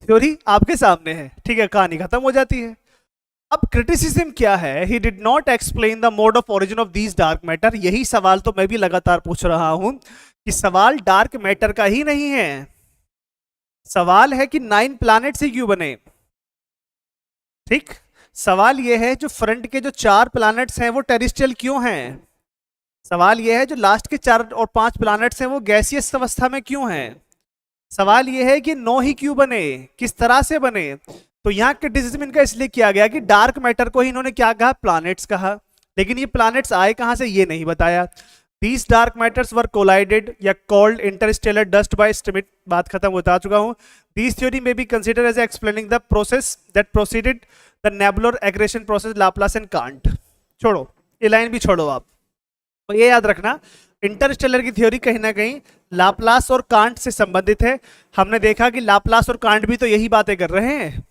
थ्योरी आपके सामने है, ठीक है, कहानी खत्म हो जाती है। अब क्रिटिसिज्म क्या है, he did not explain the mode of origin of these dark matter. यही सवाल तो मैं भी लगातार पूछ रहा हूं कि सवाल डार्क मैटर का ही नहीं है, सवाल है कि 9 प्लैनेट्स ही क्यों बने, ठीक, सवाल ये है जो फ्रंट के जो 4 प्लैनेट्स हैं वो टेरेस्ट्रियल क्यों हैं? सवाल ये है जो लास्ट के 4 और 5 प्लैनेट्स हैं वो गैसियस अवस्था में क्यों हैं? सवाल ये है कि 9 ही क्यों बने, किस तरह से बने? तो यहाँ क्रिटिसिज्म इनका इसलिए किया गया कि डार्क मैटर को ही इन्होंने क्या कहा, प्लैनेट्स कहा, लेकिन ये प्लैनेट्स आए कहां से ये नहीं बताया। These dark matters were collided या called interstellar dust by Schmidt, बात खत्म बता चुका हूं। These theory may be considered as explaining the process that preceded the nebular accretion process, Laplace and Kant। छोड़ो ये लाइन भी छोड़ो आप, तो ये याद रखना इंटरस्टेलर की थ्योरी कहीं ना कहीं लाप्लास और कांट से संबंधित है। हमने देखा कि लाप्लास और कांट भी तो यही बातें कर रहे हैं,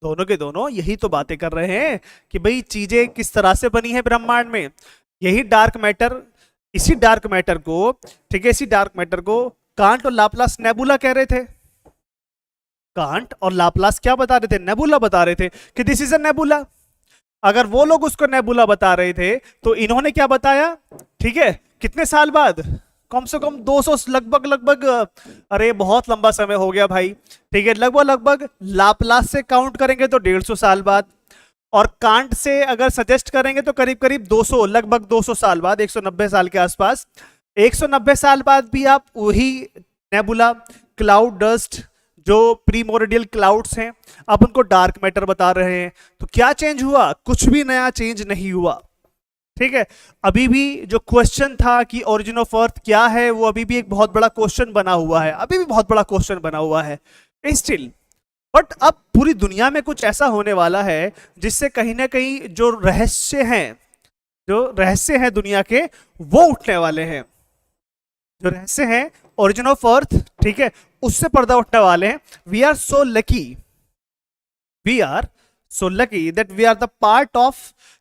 दोनों के दोनों यही तो बातें कर रहे हैं कि भाई चीजें किस तरह से बनी है ब्रह्मांड में। यही डार्क मैटर, इसी डार्क मैटर को, ठीक है, इसी डार्क मैटर को कांट और लाप्लास नेबुला कह रहे थे। कांट और लाप्लास क्या बता रहे थे, नेबुला बता रहे थे कि दिस इज अ नेबुला। अगर वो लोग उसको नेबुला बता रहे थे तो इन्होंने क्या बताया, ठीक है, कितने साल बाद, कम से कम 200, लगभग लगभग, अरे बहुत लंबा समय हो गया भाई, ठीक है, लगभग लगभग लाप्लास से काउंट करेंगे तो 150 साल बाद, और कांट से अगर सजेस्ट करेंगे तो करीब करीब 200, लगभग 200 साल बाद, 190 साल के आसपास। 190 साल बाद भी आप वही नेबुला, क्लाउड डस्ट, जो प्रीमोरिडियल क्लाउड्स हैं, आप उनको डार्क मैटर बता रहे हैं। तो क्या चेंज हुआ, कुछ भी नया चेंज नहीं हुआ, ठीक है। अभी भी जो क्वेश्चन था कि ओरिजिन ऑफ अर्थ क्या है, वो अभी भी एक बहुत बड़ा क्वेश्चन बना हुआ है, अभी भी बहुत बड़ा क्वेश्चन बना हुआ है स्टिल। बट अब पूरी दुनिया में कुछ ऐसा होने वाला है जिससे कहीं ना कहीं जो रहस्य हैं, जो रहस्य हैं दुनिया के, वो उठने वाले हैं। जो रहस्य हैं ओरिजिन ऑफ अर्थ, ठीक है, उससे पर्दा उठने वाले हैं। We are so lucky, we are so lucky that we are the part of,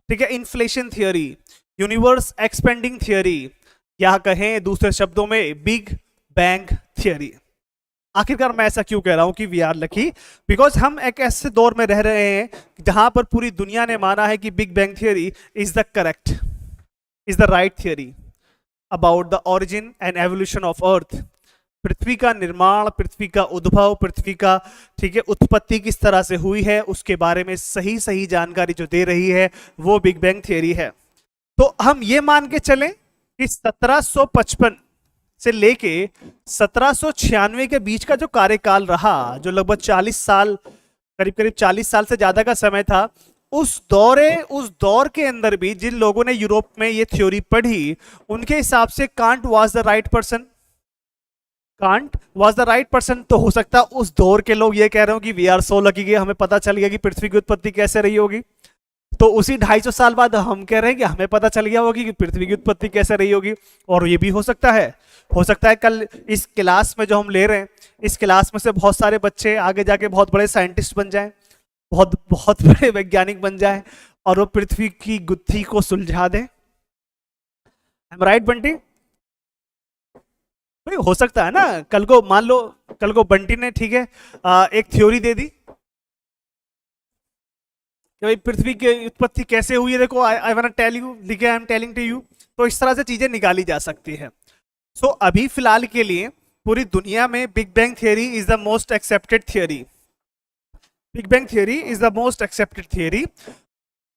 ठीक है, inflation theory, universe expanding theory, या कहें दूसरे शब्दों में बिग बैंग थियोरी। आखिरकार मैं ऐसा क्यों कह रहा हूं कि वी आर लकी, बिकॉज हम एक ऐसे दौर में रह रहे हैं जहां पर पूरी दुनिया ने माना है कि big bang theory is the correct, is the right theory about the origin and evolution of earth. पृथ्वी का निर्माण, पृथ्वी का उद्भव, पृथ्वी का, ठीक है, उत्पत्ति किस तरह से हुई है, उसके बारे में सही सही जानकारी जो दे रही है वो बिग बैंग थियोरी है। तो हम ये मान के चलें कि 1755 से लेके 1796 के बीच का जो कार्यकाल रहा, जो लगभग 40 साल, करीब करीब 40 साल से ज्यादा का समय था, उस दौर के अंदर भी जिन लोगों ने यूरोप में ये थ्योरी पढ़ी, उनके हिसाब से can't was the right person, can't was the right person. तो हो सकता है उस दौर के लोग ये कह रहे हो कि वी आर सो लकी कि हमें पता चल गया कि पृथ्वी की उत्पत्ति कैसे रही होगी। तो उसी 250 साल बाद हम कह रहे हैं कि हमें पता चल गया होगी कि पृथ्वी की उत्पत्ति कैसे रही होगी। और ये भी हो सकता है कल इस क्लास में जो हम ले रहे हैं, इस क्लास में से बहुत सारे बच्चे आगे जाके बहुत बड़े साइंटिस्ट बन जाएं, बहुत बहुत बड़े वैज्ञानिक बन जाएं, और वो पृथ्वी की गुत्थी को सुलझा दें। I'm right, Bunty? भाई हो सकता है ना, कल को मान लो, कल को बंटी ने, ठीक है, एक थ्योरी दे दी कि भाई पृथ्वी की उत्पत्ति कैसे हुई है, देखो आई वांट टेल यू, लिखे I am telling to you. तो इस तरह से चीजें निकाली जा सकती है। सो अभी फिलहाल के लिए पूरी दुनिया में big bang theory is the most accepted theory, big bang theory is the most accepted theory.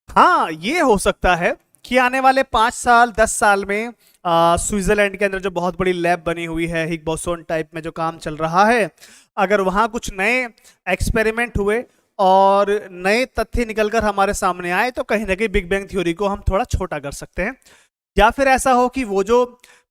हाँ, ये हो सकता है कि आने वाले 5 साल 10 साल में स्विट्जरलैंड के अंदर जो बहुत बड़ी लैब बनी हुई है, हिग्स बोसोन टाइप में जो काम चल रहा है, अगर वहां कुछ नए एक्सपेरिमेंट हुए और नए तथ्य निकलकर हमारे सामने आए, तो कहीं ना कहीं बिग बैंग थ्योरी को हम थोड़ा छोटा कर सकते हैं। या फिर ऐसा हो कि वो जो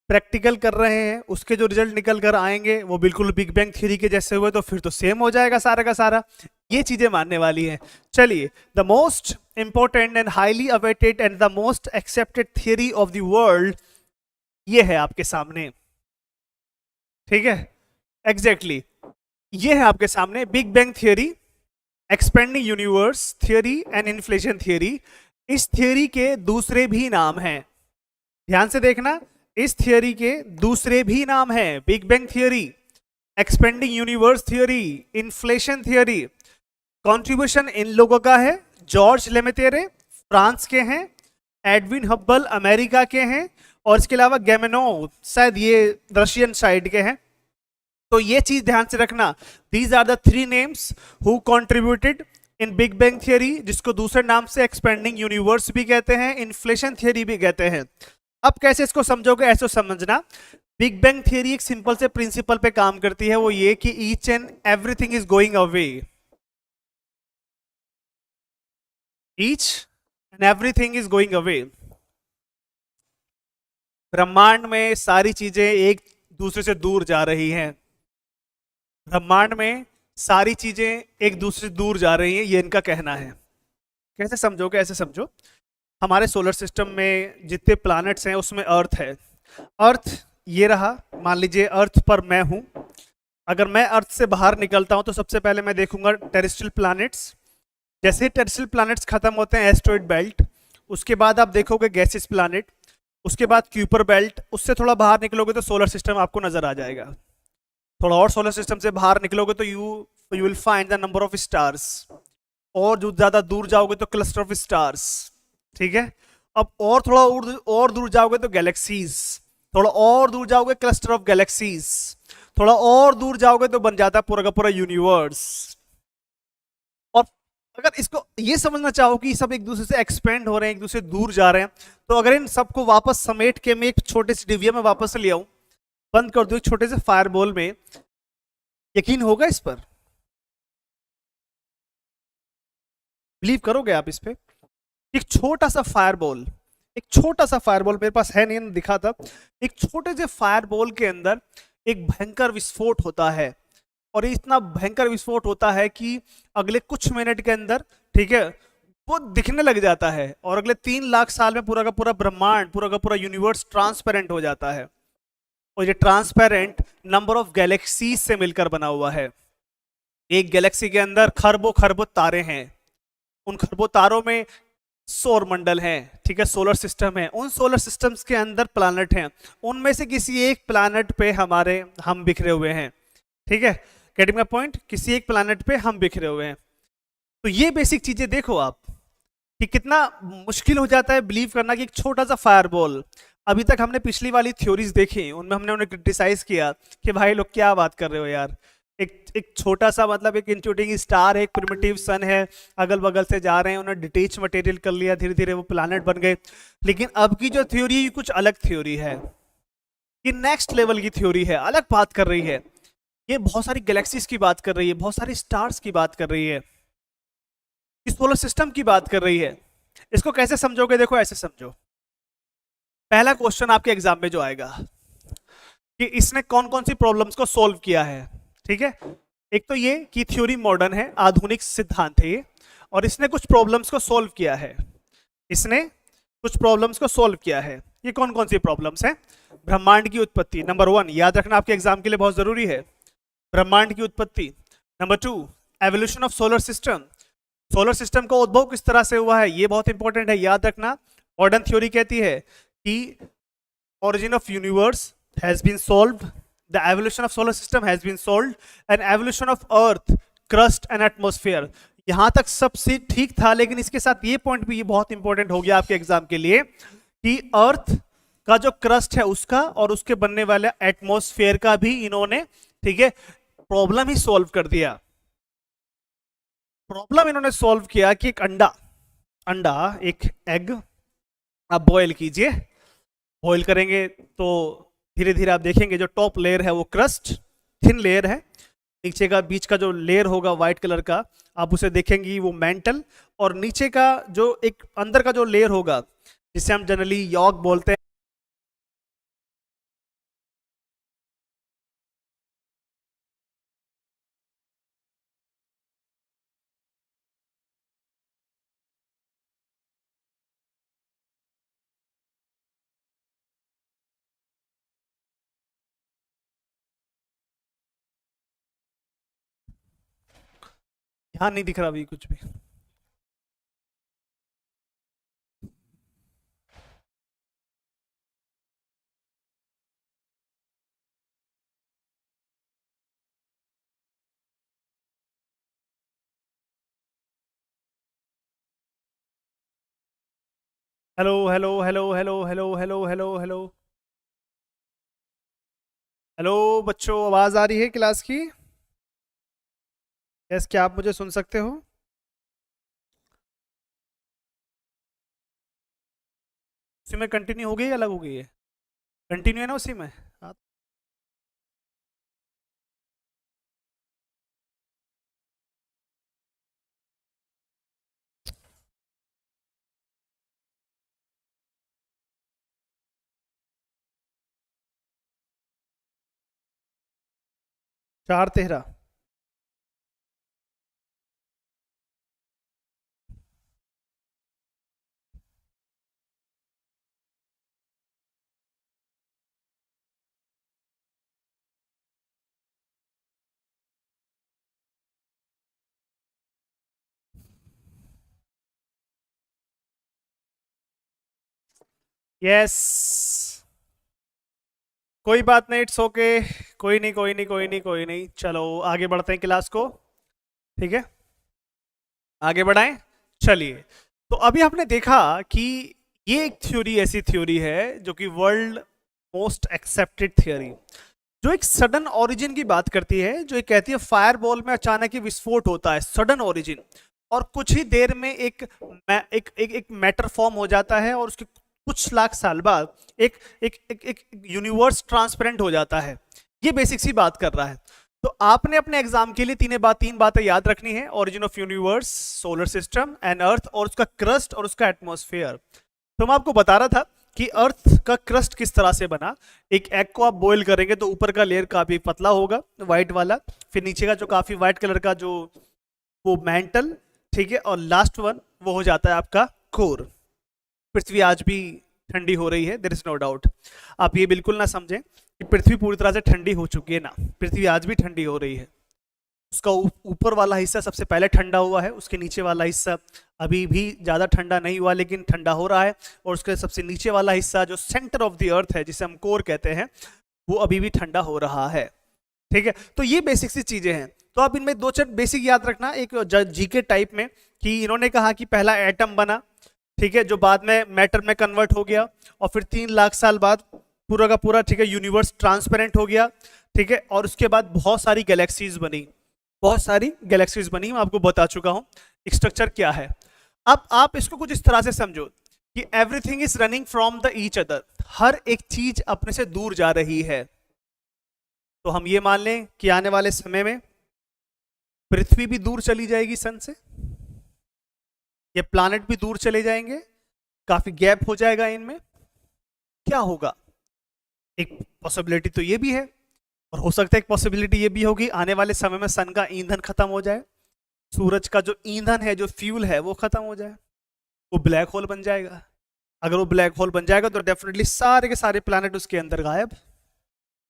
प्रैक्टिकल कर रहे हैं उसके जो रिजल्ट निकल कर आएंगे वो बिल्कुल बिग बैंग थ्योरी के जैसे हुए, तो फिर तो सेम हो जाएगा सारा का सारा। ये चीजें मानने वाली हैं। चलिए, the most important and highly awaited and the most accepted theory of the world ये है आपके सामने, ठीक है, एग्जैक्टली ये है आपके सामने, big bang theory, expanding universe theory and inflation theory. इस थियरी के दूसरे भी नाम हैं, ध्यान से देखना, इस थियरी के दूसरे भी नाम हैं, big bang theory, expanding universe theory, inflation theory. Contribution in लोगों का है, जॉर्ज लेमेतेरे फ्रांस के हैं, एडविन हब्बल अमेरिका के हैं, और इसके अलावा गैमेनो शायद ये रशियन साइड के हैं। तो ये चीज ध्यान से रखना, these are the 3 names who contributed in big bang theory, जिसको दूसरे नाम से एक्सपेंडिंग यूनिवर्स भी कहते हैं, इन्फ्लेशन थियरी भी कहते हैं। अब कैसे इसको समझोगे, ऐसे समझना। बिग बैंग थियरी एक सिंपल से प्रिंसिपल पे काम करती है, वो ये कि each and everything is going away, each and everything is going away. ब्रह्मांड में सारी चीजें एक दूसरे से दूर जा रही हैं, ब्रह्मांड में सारी चीजें एक दूसरे से दूर जा रही हैं, ये इनका कहना है। कैसे समझोगे, ऐसे समझो। हमारे सोलर सिस्टम में जितने प्लैनेट्स हैं उसमें अर्थ है। अर्थ ये रहा, मान लीजिए अर्थ पर मैं हूं। अगर मैं अर्थ से बाहर निकलता हूं तो सबसे पहले मैं देखूंगा टेरेस्ट्रियल प्लैनेट्स। जैसे ही टेरेस्ट्रियल प्लैनेट्स खत्म होते हैं, एस्टेरॉयड बेल्ट, उसके बाद आप देखोगे गैसियस प्लैनेट, उसके बाद क्यूपर बेल्ट। उससे थोड़ा बाहर निकलोगे तो सोलर सिस्टम आपको नजर आ जाएगा। थोड़ा और सोलर सिस्टम से बाहर निकलोगे तो you will find the number of stars, और जो ज्यादा दूर जाओगे तो क्लस्टर ऑफ स्टार्स। ठीक है, अब और थोड़ा और दूर जाओगे तो गैलेक्सीज, थोड़ा और दूर जाओगे क्लस्टर ऑफ गैलेक्सीज, थोड़ा और दूर जाओगे तो बन जाता है पूरा का पूरा यूनिवर्स। और अगर इसको ये समझना चाहो कि सब एक दूसरे से एक्सपेंड हो रहे हैं, एक दूसरे से दूर जा रहे हैं, तो अगर इन सबको वापस समेट के मैं एक छोटे से डिविया में वापस ले आऊं, बंद कर दूं एक छोटे से फायरबॉल में, यकीन होगा इस पर? बिलीव करोगे आप इस पे? एक छोटा सा फायरबॉल, एक छोटा सा फायरबॉल मेरे पास है, नहीं दिखा था। एक छोटे से फायरबॉल के अंदर एक भयंकर विस्फोट होता है, और इतना भयंकर विस्फोट होता है कि अगले कुछ मिनट के अंदर, ठीक है, वो दिखने लग जाता है, और अगले 3 लाख साल में पूरा का पूरा ब्रह्मांड, पूरा का पूरा यूनिवर्स ट्रांसपेरेंट हो जाता है। और ये ट्रांसपेरेंट नंबर ऑफ गैलेक्सीज से मिलकर बना हुआ है। एक गैलेक्सी के अंदर खरबों खरबों तारे हैं, उन खरबों तारों में सौर मंडल है, ठीक है, सोलर सिस्टम है, उन सोलर सिस्टम्स के अंदर प्लैनेट हैं, उनमें से किसी एक प्लैनेट पे हम बिखरे हुए हैं। ठीक है, गेटिंग माय पॉइंट? किसी एक प्लैनेट पे हम बिखरे हुए हैं। तो ये बेसिक चीजें देखो आप कि कितना मुश्किल हो जाता है बिलीव करना कि एक छोटा सा फायरबॉल। अभी तक हमने पिछली वाली थ्योरीज देखी, उनमें हमने उन्हें क्रिटिसाइज किया कि भाई लोग क्या बात कर रहे हो यार, एक छोटा सा मतलब एक इंट्रूडिंग स्टार है, एक प्रिमिटिव सन है, अगल बगल से जा रहे हैं, उन्होंने डिटेच मटेरियल कर लिया, धीरे धीरे वो प्लैनेट बन गए। लेकिन अब की जो थ्योरी कुछ अलग थ्योरी है, ये नेक्स्ट लेवल की थ्योरी है, अलग बात कर रही है। ये बहुत सारी गैलेक्सीज की बात कर रही है, बहुत सारी स्टार्स की बात कर रही है, इस सोलर सिस्टम की बात कर रही है। इसको कैसे समझोगे? देखो ऐसे समझो। पहला क्वेश्चन आपके एग्जाम में जो आएगा कि इसने कौन कौन सी प्रॉब्लम्स को सॉल्व किया है। ठीक है, एक तो ये कि थ्योरी मॉडर्न है, आधुनिक सिद्धांत है ये, और इसने कुछ प्रॉब्लम्स को सॉल्व किया है। इसने कुछ प्रॉब्लम्स को सॉल्व किया है। ये कौन कौन सी प्रॉब्लम्स हैं? ब्रह्मांड की उत्पत्ति, नंबर 1, याद रखना आपके एग्जाम के लिए बहुत जरूरी है, ब्रह्मांड की उत्पत्ति। Number 2, evolution of solar system, solar system का उद्भव किस तरह से हुआ है, ये बहुत इंपॉर्टेंट है, याद रखना। मॉडर्न थ्योरी कहती है कि origin of universe has been solved, the evolution of solar system has been solved, and evolution of earth, crust and atmosphere। यहां तक सब ठीक था, लेकिन इसके साथ ये पॉइंट भी ये बहुत इंपॉर्टेंट हो गया आपके एग्जाम के लिए कि अर्थ का जो क्रस्ट है उसका और उसके बनने वाले एटमॉस्फेयर का भी इन्होंने, ठीक है, प्रॉब्लम ही सॉल्व कर दिया। प्रॉब्लम इन्होंने सॉल्व किया कि एक अंडा, अंडा एक एग आप बॉयल कीजिए, बॉईल करेंगे तो धीरे धीरे आप देखेंगे जो टॉप लेयर है वो क्रस्ट, थिन लेयर है, नीचे का बीच का जो लेयर होगा व्हाइट कलर का आप उसे देखेंगी वो मेंटल, और नीचे का जो एक अंदर का जो लेयर होगा जिसे हम जनरली यॉक बोलते हैं, यहाँ नहीं दिख रहा अभी कुछ भी। Hello hello hello hello hello hello hello hello hello बच्चों, आवाज आ रही है क्लास की? यस, क्या आप मुझे सुन सकते हो? उसी में कंटिन्यू हो गई या अलग हो गई है? कंटिन्यू है ना उसी में। हाँ। 4-13। यस, कोई बात नहीं, इट्स ओके। कोई नहीं, कोई नहीं, कोई नहीं, कोई नहीं, चलो आगे बढ़ते हैं क्लास को। ठीक है, आगे बढ़ाएं। चलिए, तो अभी आपने देखा कि ये एक थ्योरी ऐसी थ्योरी है जो कि वर्ल्ड मोस्ट एक्सेप्टेड थ्योरी, जो एक सडन ओरिजिन की बात करती है, जो एक कहती है फायर बॉल में अचानक ही विस्फोट होता है, सडन ओरिजिन, और कुछ ही देर में एक मैटर फॉर्म हो जाता है और उसके कुछ लाख साल बाद एक एक यूनिवर्स ट्रांसपेरेंट हो जाता है। ये बेसिक सी बात कर रहा है। तो आपने अपने एग्जाम के लिए तीन बातें याद रखनी है: origin of universe, solar system and earth, और उसका क्रस्ट और उसका एटमॉस्फेयर। तो मैं आपको बता रहा था कि अर्थ का क्रस्ट किस तरह से बना। एक एग को आप बॉईल करेंगे तो ऊपर का लेयर काफी पतला होगा, व्हाइट वाला, फिर नीचे का जो काफी व्हाइट कलर का जो वो मैंटल, ठीक है, और लास्ट वन वो हो जाता है आपका कोर। पृथ्वी आज भी ठंडी हो रही है, देयर इज नो डाउट। आप ये बिल्कुल ना समझें कि पृथ्वी पूरी तरह से ठंडी हो चुकी है, ना, पृथ्वी आज भी ठंडी हो रही है। उसका ऊपर वाला हिस्सा सबसे पहले ठंडा हुआ है, उसके नीचे वाला हिस्सा अभी भी ज़्यादा ठंडा नहीं हुआ लेकिन ठंडा हो रहा है, और उसके सबसे नीचे वाला हिस्सा जो सेंटर ऑफ द अर्थ है, जिसे हम कोर कहते हैं, वो अभी भी ठंडा हो रहा है। ठीक है, तो ये बेसिक सी चीज़ें हैं। तो आप इनमें 2-4 बेसिक याद रखना। एक जीके टाइप में कि इन्होंने कहा कि पहला एटम बना, ठीक है, जो बाद में मैटर में कन्वर्ट हो गया, और फिर 3 लाख साल बाद पूरा का पूरा, ठीक है, यूनिवर्स ट्रांसपेरेंट हो गया। ठीक है, और उसके बाद बहुत सारी गैलेक्सीज बनी, बहुत सारी गैलेक्सीज बनी, मैं आपको बता चुका हूं स्ट्रक्चर क्या है। अब आप इसको कुछ इस तरह से समझो कि everything is running from the each other, हर एक चीज अपने से दूर जा रही है। तो हम ये मान लें कि आने वाले समय में पृथ्वी भी दूर चली जाएगी सन से, ये प्लैनेट भी दूर चले जाएंगे, काफी गैप हो जाएगा इनमें। क्या होगा? एक पॉसिबिलिटी तो ये भी है, और हो सकता है एक पॉसिबिलिटी ये भी होगी आने वाले समय में सन का ईंधन खत्म हो जाए, सूरज का जो ईंधन है, जो फ्यूल है, वो खत्म हो जाए, वो ब्लैक होल बन जाएगा। अगर वो ब्लैक होल बन जाएगा तो डेफिनेटली सारे के सारे प्लैनेट उसके अंदर गायब।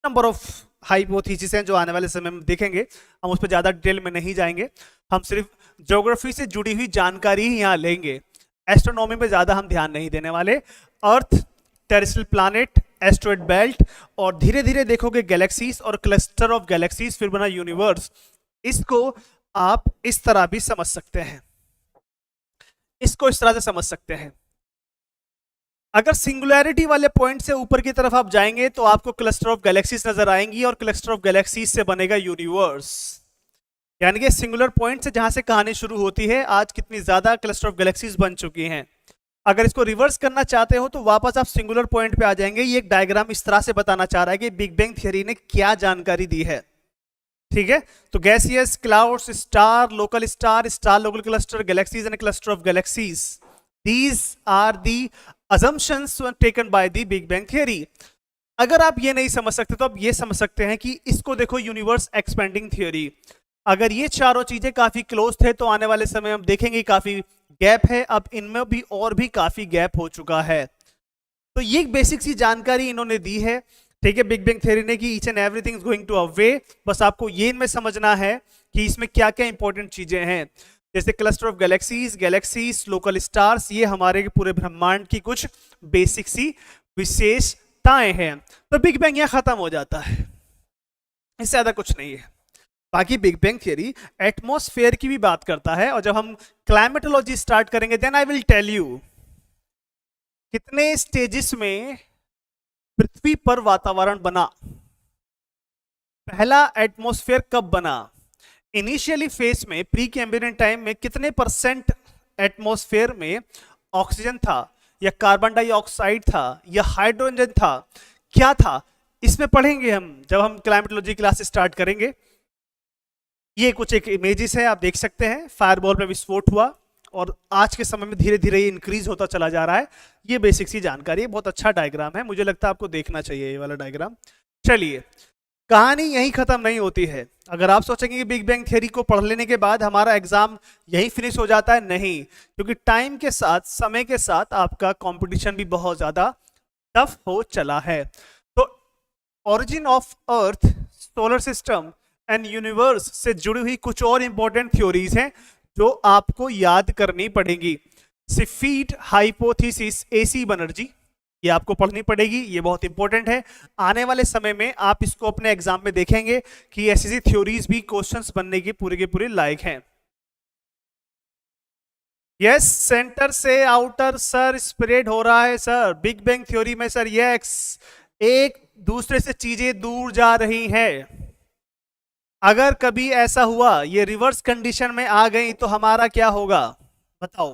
नंबर ऑफ हाइपोथेसिस हैं जो आने वाले समय में देखेंगे, हम उस पर ज्यादा डिटेल में नहीं जाएंगे, हम सिर्फ ज्योग्राफी से जुड़ी हुई जानकारी ही यहाँ लेंगे, एस्ट्रोनॉमी पे ज्यादा हम ध्यान नहीं देने वाले। अर्थ, टेरेस्ट्रियल प्लैनेट, एस्ट्रॉयड बेल्ट, और धीरे धीरे देखोगे गैलेक्सीज और क्लस्टर ऑफ गैलेक्सीज, फिर बना यूनिवर्स। इसको आप इस तरह भी समझ सकते हैं, इसको इस तरह से समझ सकते हैं। अगर सिंगुलैरिटी वाले पॉइंट से ऊपर की तरफ आप जाएंगे तो आपको क्लस्टर ऑफ गैलेक्सीज नजर आएंगी, और क्लस्टर ऑफ गैलेक्सीज से बनेगा यूनिवर्स। यानी कि सिंगुलर पॉइंट से जहां से कहानी शुरू होती है, आज कितनी ज्यादा क्लस्टर ऑफ गैलेक्सीज बन चुकी हैं। अगर इसको रिवर्स करना चाहते हो तो वापस आप सिंगुलर पॉइंट पे आ जाएंगे। ये एक डायग्राम इस तरह से बताना चाह रहा है कि बिग बैंग थियरी ने क्या जानकारी दी है। ठीक है, तो gaseous, clouds, star, local star, star local cluster, galaxies and cluster of galaxies, these are the assumptions were taken by the Big Bang theory। अगर आप ये नहीं समझ सकते तो आप ये समझ सकते हैं कि इसको देखो यूनिवर्स एक्सपेंडिंग थ्योरी। अगर ये चारों चीजें काफी क्लोज थे तो आने वाले समय हम देखेंगे काफी गैप है, अब इनमें भी और भी काफी गैप हो चुका है। तो ये बेसिक सी जानकारी इन्होंने दी है, ठीक है, बिग बैंग थ्योरी ने, कि each and everything is going to a way. बस आपको ये इनमें समझना है कि इसमें क्या क्या इंपॉर्टेंट चीजें हैं, जैसे cluster of galaxies, galaxies, local stars, ये हमारे पूरे ब्रह्मांड की कुछ बेसिक सी विशेषताएं हैं। तो बिग बैंग यहां खत्म हो जाता है, इससे ज्यादा कुछ नहीं है। बाकी बिग बैंग थियरी एटमॉस्फेयर की भी बात करता है, और जब हम क्लाइमेटोलॉजी स्टार्ट करेंगे then I will tell you कितने स्टेजेस में पृथ्वी पर वातावरण बना, पहला एटमॉस्फेयर कब बना, इनिशियली फेज में, प्री कैम्ब्रियन टाइम में कितने % एटमॉस्फेयर में ऑक्सीजन था, या कार्बन डाइऑक्साइड था या हाइड्रोजन था, क्या था, इसमें पढ़ेंगे हम जब हम क्लाइमेटोलॉजी क्लास स्टार्ट करेंगे। ये कुछ एक इमेजेस है, आप देख सकते हैं फायरबॉल में विस्फोट हुआ और आज के समय में धीरे धीरे ये इंक्रीज होता चला जा रहा है। ये बेसिक सी जानकारी है, बहुत अच्छा डायग्राम है, मुझे लगता है आपको देखना चाहिए ये वाला डायग्राम। चलिए, कहानी यहीं खत्म नहीं होती है। अगर आप सोचेंगे कि बिग बैंग थ्योरी को पढ़ लेने के बाद हमारा एग्जाम यहीं फिनिश हो जाता है, नहीं, क्योंकि टाइम के साथ, समय के साथ आपका कंपटीशन भी बहुत ज्यादा टफ हो चला है। तो origin of earth, solar system and universe से जुड़ी हुई कुछ और इंपॉर्टेंट थ्योरीज हैं जो आपको याद करनी पड़ेगी। सिफीट हाइपोथेसिस, एसी बनर्जी, ये आपको पढ़नी पड़ेगी, ये बहुत इंपॉर्टेंट है। आने वाले समय में आप इसको अपने एग्जाम में देखेंगे कि ऐसी थ्योरीज भी क्वेश्चंस बनने के पूरे लायक हैं। यस, सेंटर से आउटर सर स्प्रेड हो रहा है सर, बिग बैंग थ्योरी में सर। यस, एक दूसरे से चीजें दूर जा रही हैं। अगर कभी ऐसा हुआ, ये रिवर्स कंडीशन में आ गई, तो हमारा क्या होगा बताओ।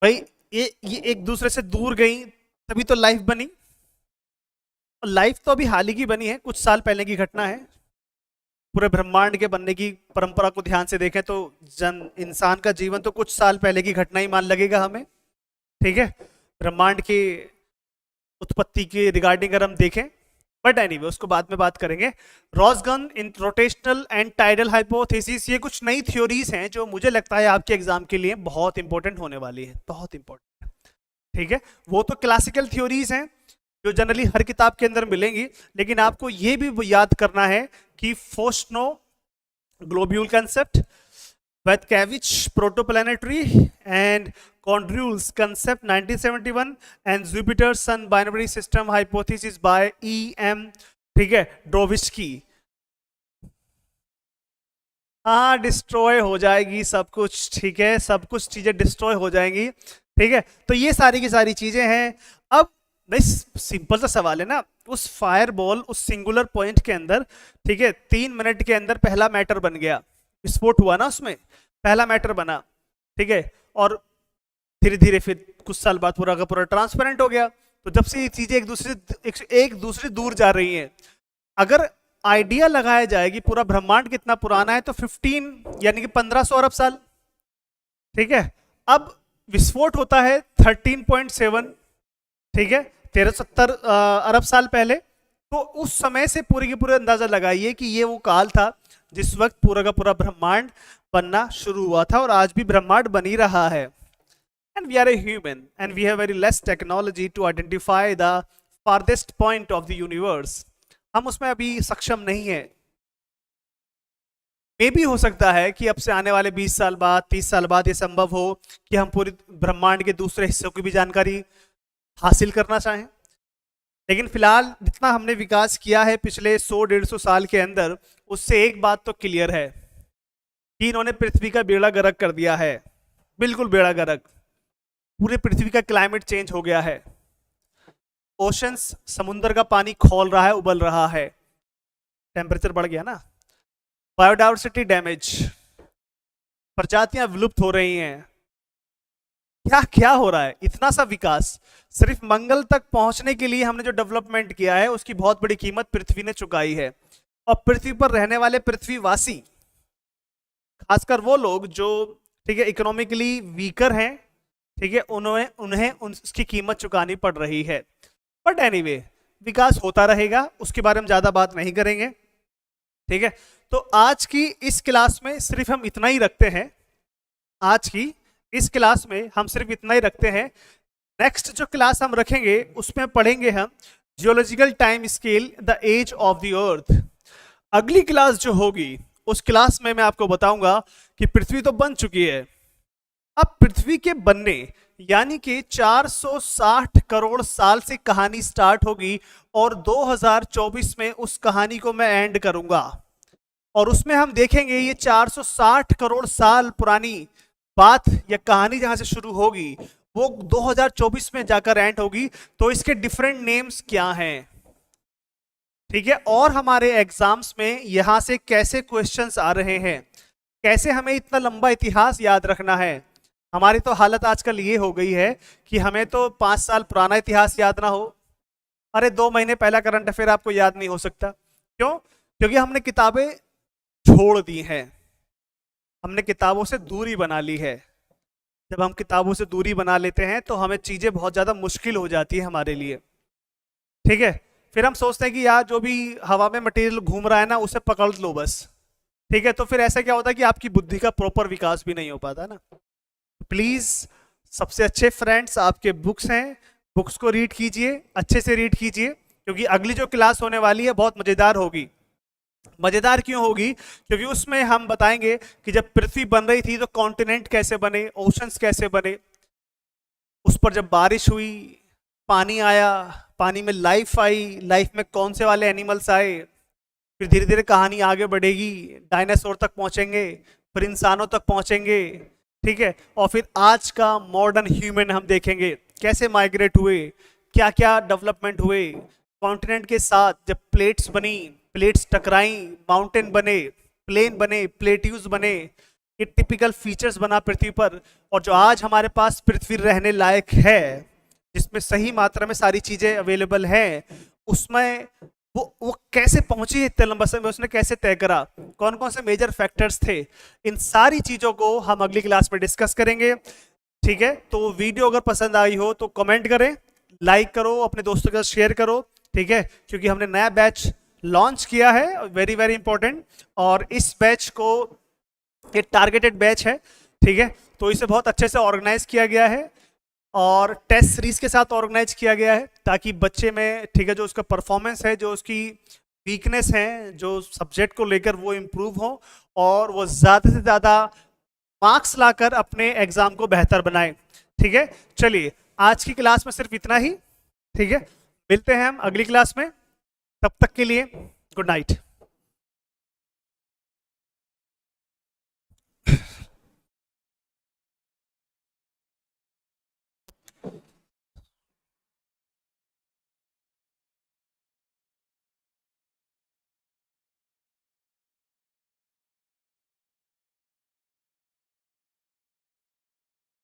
भाई ये एक दूसरे से दूर गई तभी तो लाइफ बनी, और लाइफ तो अभी हाल ही की बनी है, कुछ साल पहले की घटना है। पूरे ब्रह्मांड के बनने की परंपरा को ध्यान से देखें तो इंसान का जीवन तो कुछ साल पहले की घटना ही मान लगेगा हमें, ठीक है, ब्रह्मांड की उत्पत्ति के रिगार्डिंग अगर हम देखें। बट एनीवे, उसको बाद में बात करेंगे। Ross Gunn in rotational and tidal hypothesis, ये कुछ नई थ्योरीज हैं जो मुझे लगता है आपके एग्जाम के लिए बहुत इंपॉर्टेंट होने वाली है, बहुत इंपॉर्टेंट, ठीक है। वो तो क्लासिकल थ्योरीज हैं जो जनरली हर किताब के अंदर मिलेंगी, लेकिन आपको ये भी याद करना है कि फोस्नो globule concept, Watzkewicz protoplanetary and Condrew's concept 1971 and Jupiter Sun binary system hypothesis by E.M. ठीक है, ड्रोविस्की। हाँ, डिस्ट्रॉय हो जाएगी सब कुछ, ठीक है, सब कुछ चीजें डिस्ट्रॉय हो जाएंगी, ठीक है। तो ये सारी की सारी चीजें हैं। अब भाई सिंपल सा सवाल है ना, उस फायर बॉल, उस सिंगुलर पॉइंट के अंदर, ठीक है, 3 मिनट के अंदर पहला मैटर बन गया, विस्फोट हुआ ना, उसमें पहला मैटर बना, ठीक है, और धीरे धीरे फिर कुछ साल बाद पूरा का पूरा ट्रांसपेरेंट हो गया। तो जब से ये चीजें एक दूसरे दूर जा रही हैं, अगर आइडिया लगाया जाए कि पूरा ब्रह्मांड कितना पुराना है, तो 15 यानी कि 1500 अरब साल, ठीक है। अब विस्फोट होता है 13.7, ठीक है, 1370 अरब साल पहले। तो उस समय से पूरे के पूरे अंदाजा लगाइए कि ये वो काल था जिस वक्त पूरा का पूरा ब्रह्मांड बनना शुरू हुआ था, और आज भी ब्रह्मांड बन ही रहा है। And we are a human and we have very less technology to identify the farthest point of the universe. हम उसमें अभी सक्षम नहीं है। मे भी हो सकता है कि अब से आने वाले 20 साल बाद, 30 साल बाद ये संभव हो कि हम पूरे ब्रह्मांड के दूसरे हिस्सों की भी जानकारी हासिल करना चाहें। लेकिन फिलहाल जितना हमने विकास किया है पिछले 100-150 साल के अंदर, उससे एक बात तो क्लियर है कि इन्होंने पृथ्वी का बेड़ा गर्क कर दिया है, बिल्कुल बेड़ा गर्क। पूरे पृथ्वी का क्लाइमेट चेंज हो गया है, ओशंस, समुद्र का पानी खौल रहा है, उबल रहा है, टेम्परेचर बढ़ गया ना, बायोडाइवर्सिटी डैमेज, प्रजातियां विलुप्त हो रही हैं। क्या क्या हो रहा है, इतना सा विकास। सिर्फ मंगल तक पहुंचने के लिए हमने जो डेवलपमेंट किया है उसकी बहुत बड़ी कीमत पृथ्वी ने चुकाई है। और पृथ्वी पर रहने वाले पृथ्वीवासी, खासकर वो लोग जो, ठीक है, इकोनॉमिकली वीकर हैं, ठीक है, उन्हें उसकी कीमत चुकानी पड़ रही है। बट एनीवे, विकास होता रहेगा, उसके बारे में ज्यादा बात नहीं करेंगे, ठीक है। तो आज की इस क्लास में सिर्फ हम इतना ही रखते हैं, आज की इस क्लास में हम सिर्फ इतना ही रखते हैं। नेक्स्ट जो क्लास हम रखेंगे उसमें पढ़ेंगे हम geological time scale, the age of the earth. अगली क्लास जो होगी उस क्लास में मैं आपको बताऊंगा कि पृथ्वी तो बन चुकी है, अब पृथ्वी के बनने यानी कि 460 करोड़ साल से कहानी स्टार्ट होगी, और 2024 में उस कहानी को मैं एंड करूंगा। और उसमें हम देखेंगे ये 460 करोड़ साल पुरानी बात या कहानी जहां से शुरू होगी वो 2024 में जाकर एंड होगी। तो इसके डिफरेंट नेम्स क्या हैं, ठीक है, और हमारे एग्जाम्स में यहां से कैसे क्वेश्चंस आ रहे हैं, कैसे हमें इतना लंबा इतिहास याद रखना है। हमारी तो हालत आजकल ये हो गई है कि हमें तो 5 साल पुराना इतिहास याद ना हो, अरे 2 महीने पहला करंट अफेयर आपको याद नहीं हो सकता। क्यों? क्योंकि हमने किताबें छोड़ दी हैं, हमने किताबों से दूरी बना ली है। जब हम किताबों से दूरी बना लेते हैं तो हमें चीजें बहुत ज्यादा मुश्किल हो जाती है हमारे लिए, ठीक है। फिर हम सोचते हैं कि यार जो भी हवा में मटेरियल घूम रहा है ना उसे पकड़ लो बस, ठीक है। तो फिर ऐसा क्या होता है कि आपकी बुद्धि का प्रॉपर विकास भी नहीं हो पाता ना। प्लीज सबसे अच्छे फ्रेंड्स आपके बुक्स हैं, बुक्स को रीड कीजिए, अच्छे से रीड कीजिए, क्योंकि अगली जो क्लास होने वाली है बहुत मजेदार होगी। मजेदार क्यों होगी? क्योंकि उसमें हम बताएंगे कि जब पृथ्वी बन रही थी तो कॉन्टिनेंट कैसे बने, ओशंस कैसे बने, उस पर जब बारिश हुई, पानी आया, पानी में लाइफ आई, लाइफ में कौन से वाले एनिमल्स आए, फिर धीरे धीरे कहानी आगे बढ़ेगी, डायनासोर तक पहुंचेंगे, फिर इंसानों तक पहुंचेंगे, ठीक है। और फिर आज का मॉडर्न ह्यूमन हम देखेंगे कैसे माइग्रेट हुए, क्या क्या डेवलपमेंट हुए कॉन्टिनेंट के साथ, जब प्लेट्स बनी, प्लेट्स टकराई, माउंटेन बने, प्लेन बने, प्लेट्यूज बने, ये टिपिकल फीचर्स बना पृथ्वी पर। और जो आज हमारे पास पृथ्वी रहने लायक है, जिसमें सही मात्रा में सारी चीजें अवेलेबल हैं, उसमें वो कैसे पहुंची इतने लंबे समय, उसने कैसे तय करा, कौन कौन से मेजर फैक्टर्स थे, इन सारी चीजों को हम अगली क्लास में डिस्कस करेंगे, ठीक है। तो वीडियो अगर पसंद आई हो तो कमेंट करें, लाइक करो, अपने दोस्तों के साथ शेयर करो, ठीक है, क्योंकि हमने नया बैच लॉन्च किया है, वेरी वेरी इंपॉर्टेंट। और इस बैच को एक टारगेटेड बैच है, ठीक है, तो इसे बहुत अच्छे से ऑर्गेनाइज किया गया है और टेस्ट सीरीज के साथ ऑर्गेनाइज किया गया है, ताकि बच्चे में, ठीक है, जो उसका परफॉर्मेंस है, जो उसकी वीकनेस है, जो सब्जेक्ट को लेकर वो इम्प्रूव हो और वो ज़्यादा से ज़्यादा मार्क्स लाकर अपने एग्जाम को बेहतर बनाए, ठीक है। चलिए आज की क्लास में सिर्फ इतना ही, ठीक है, मिलते हैं हम अगली क्लास में, तब तक के लिए गुड नाइट।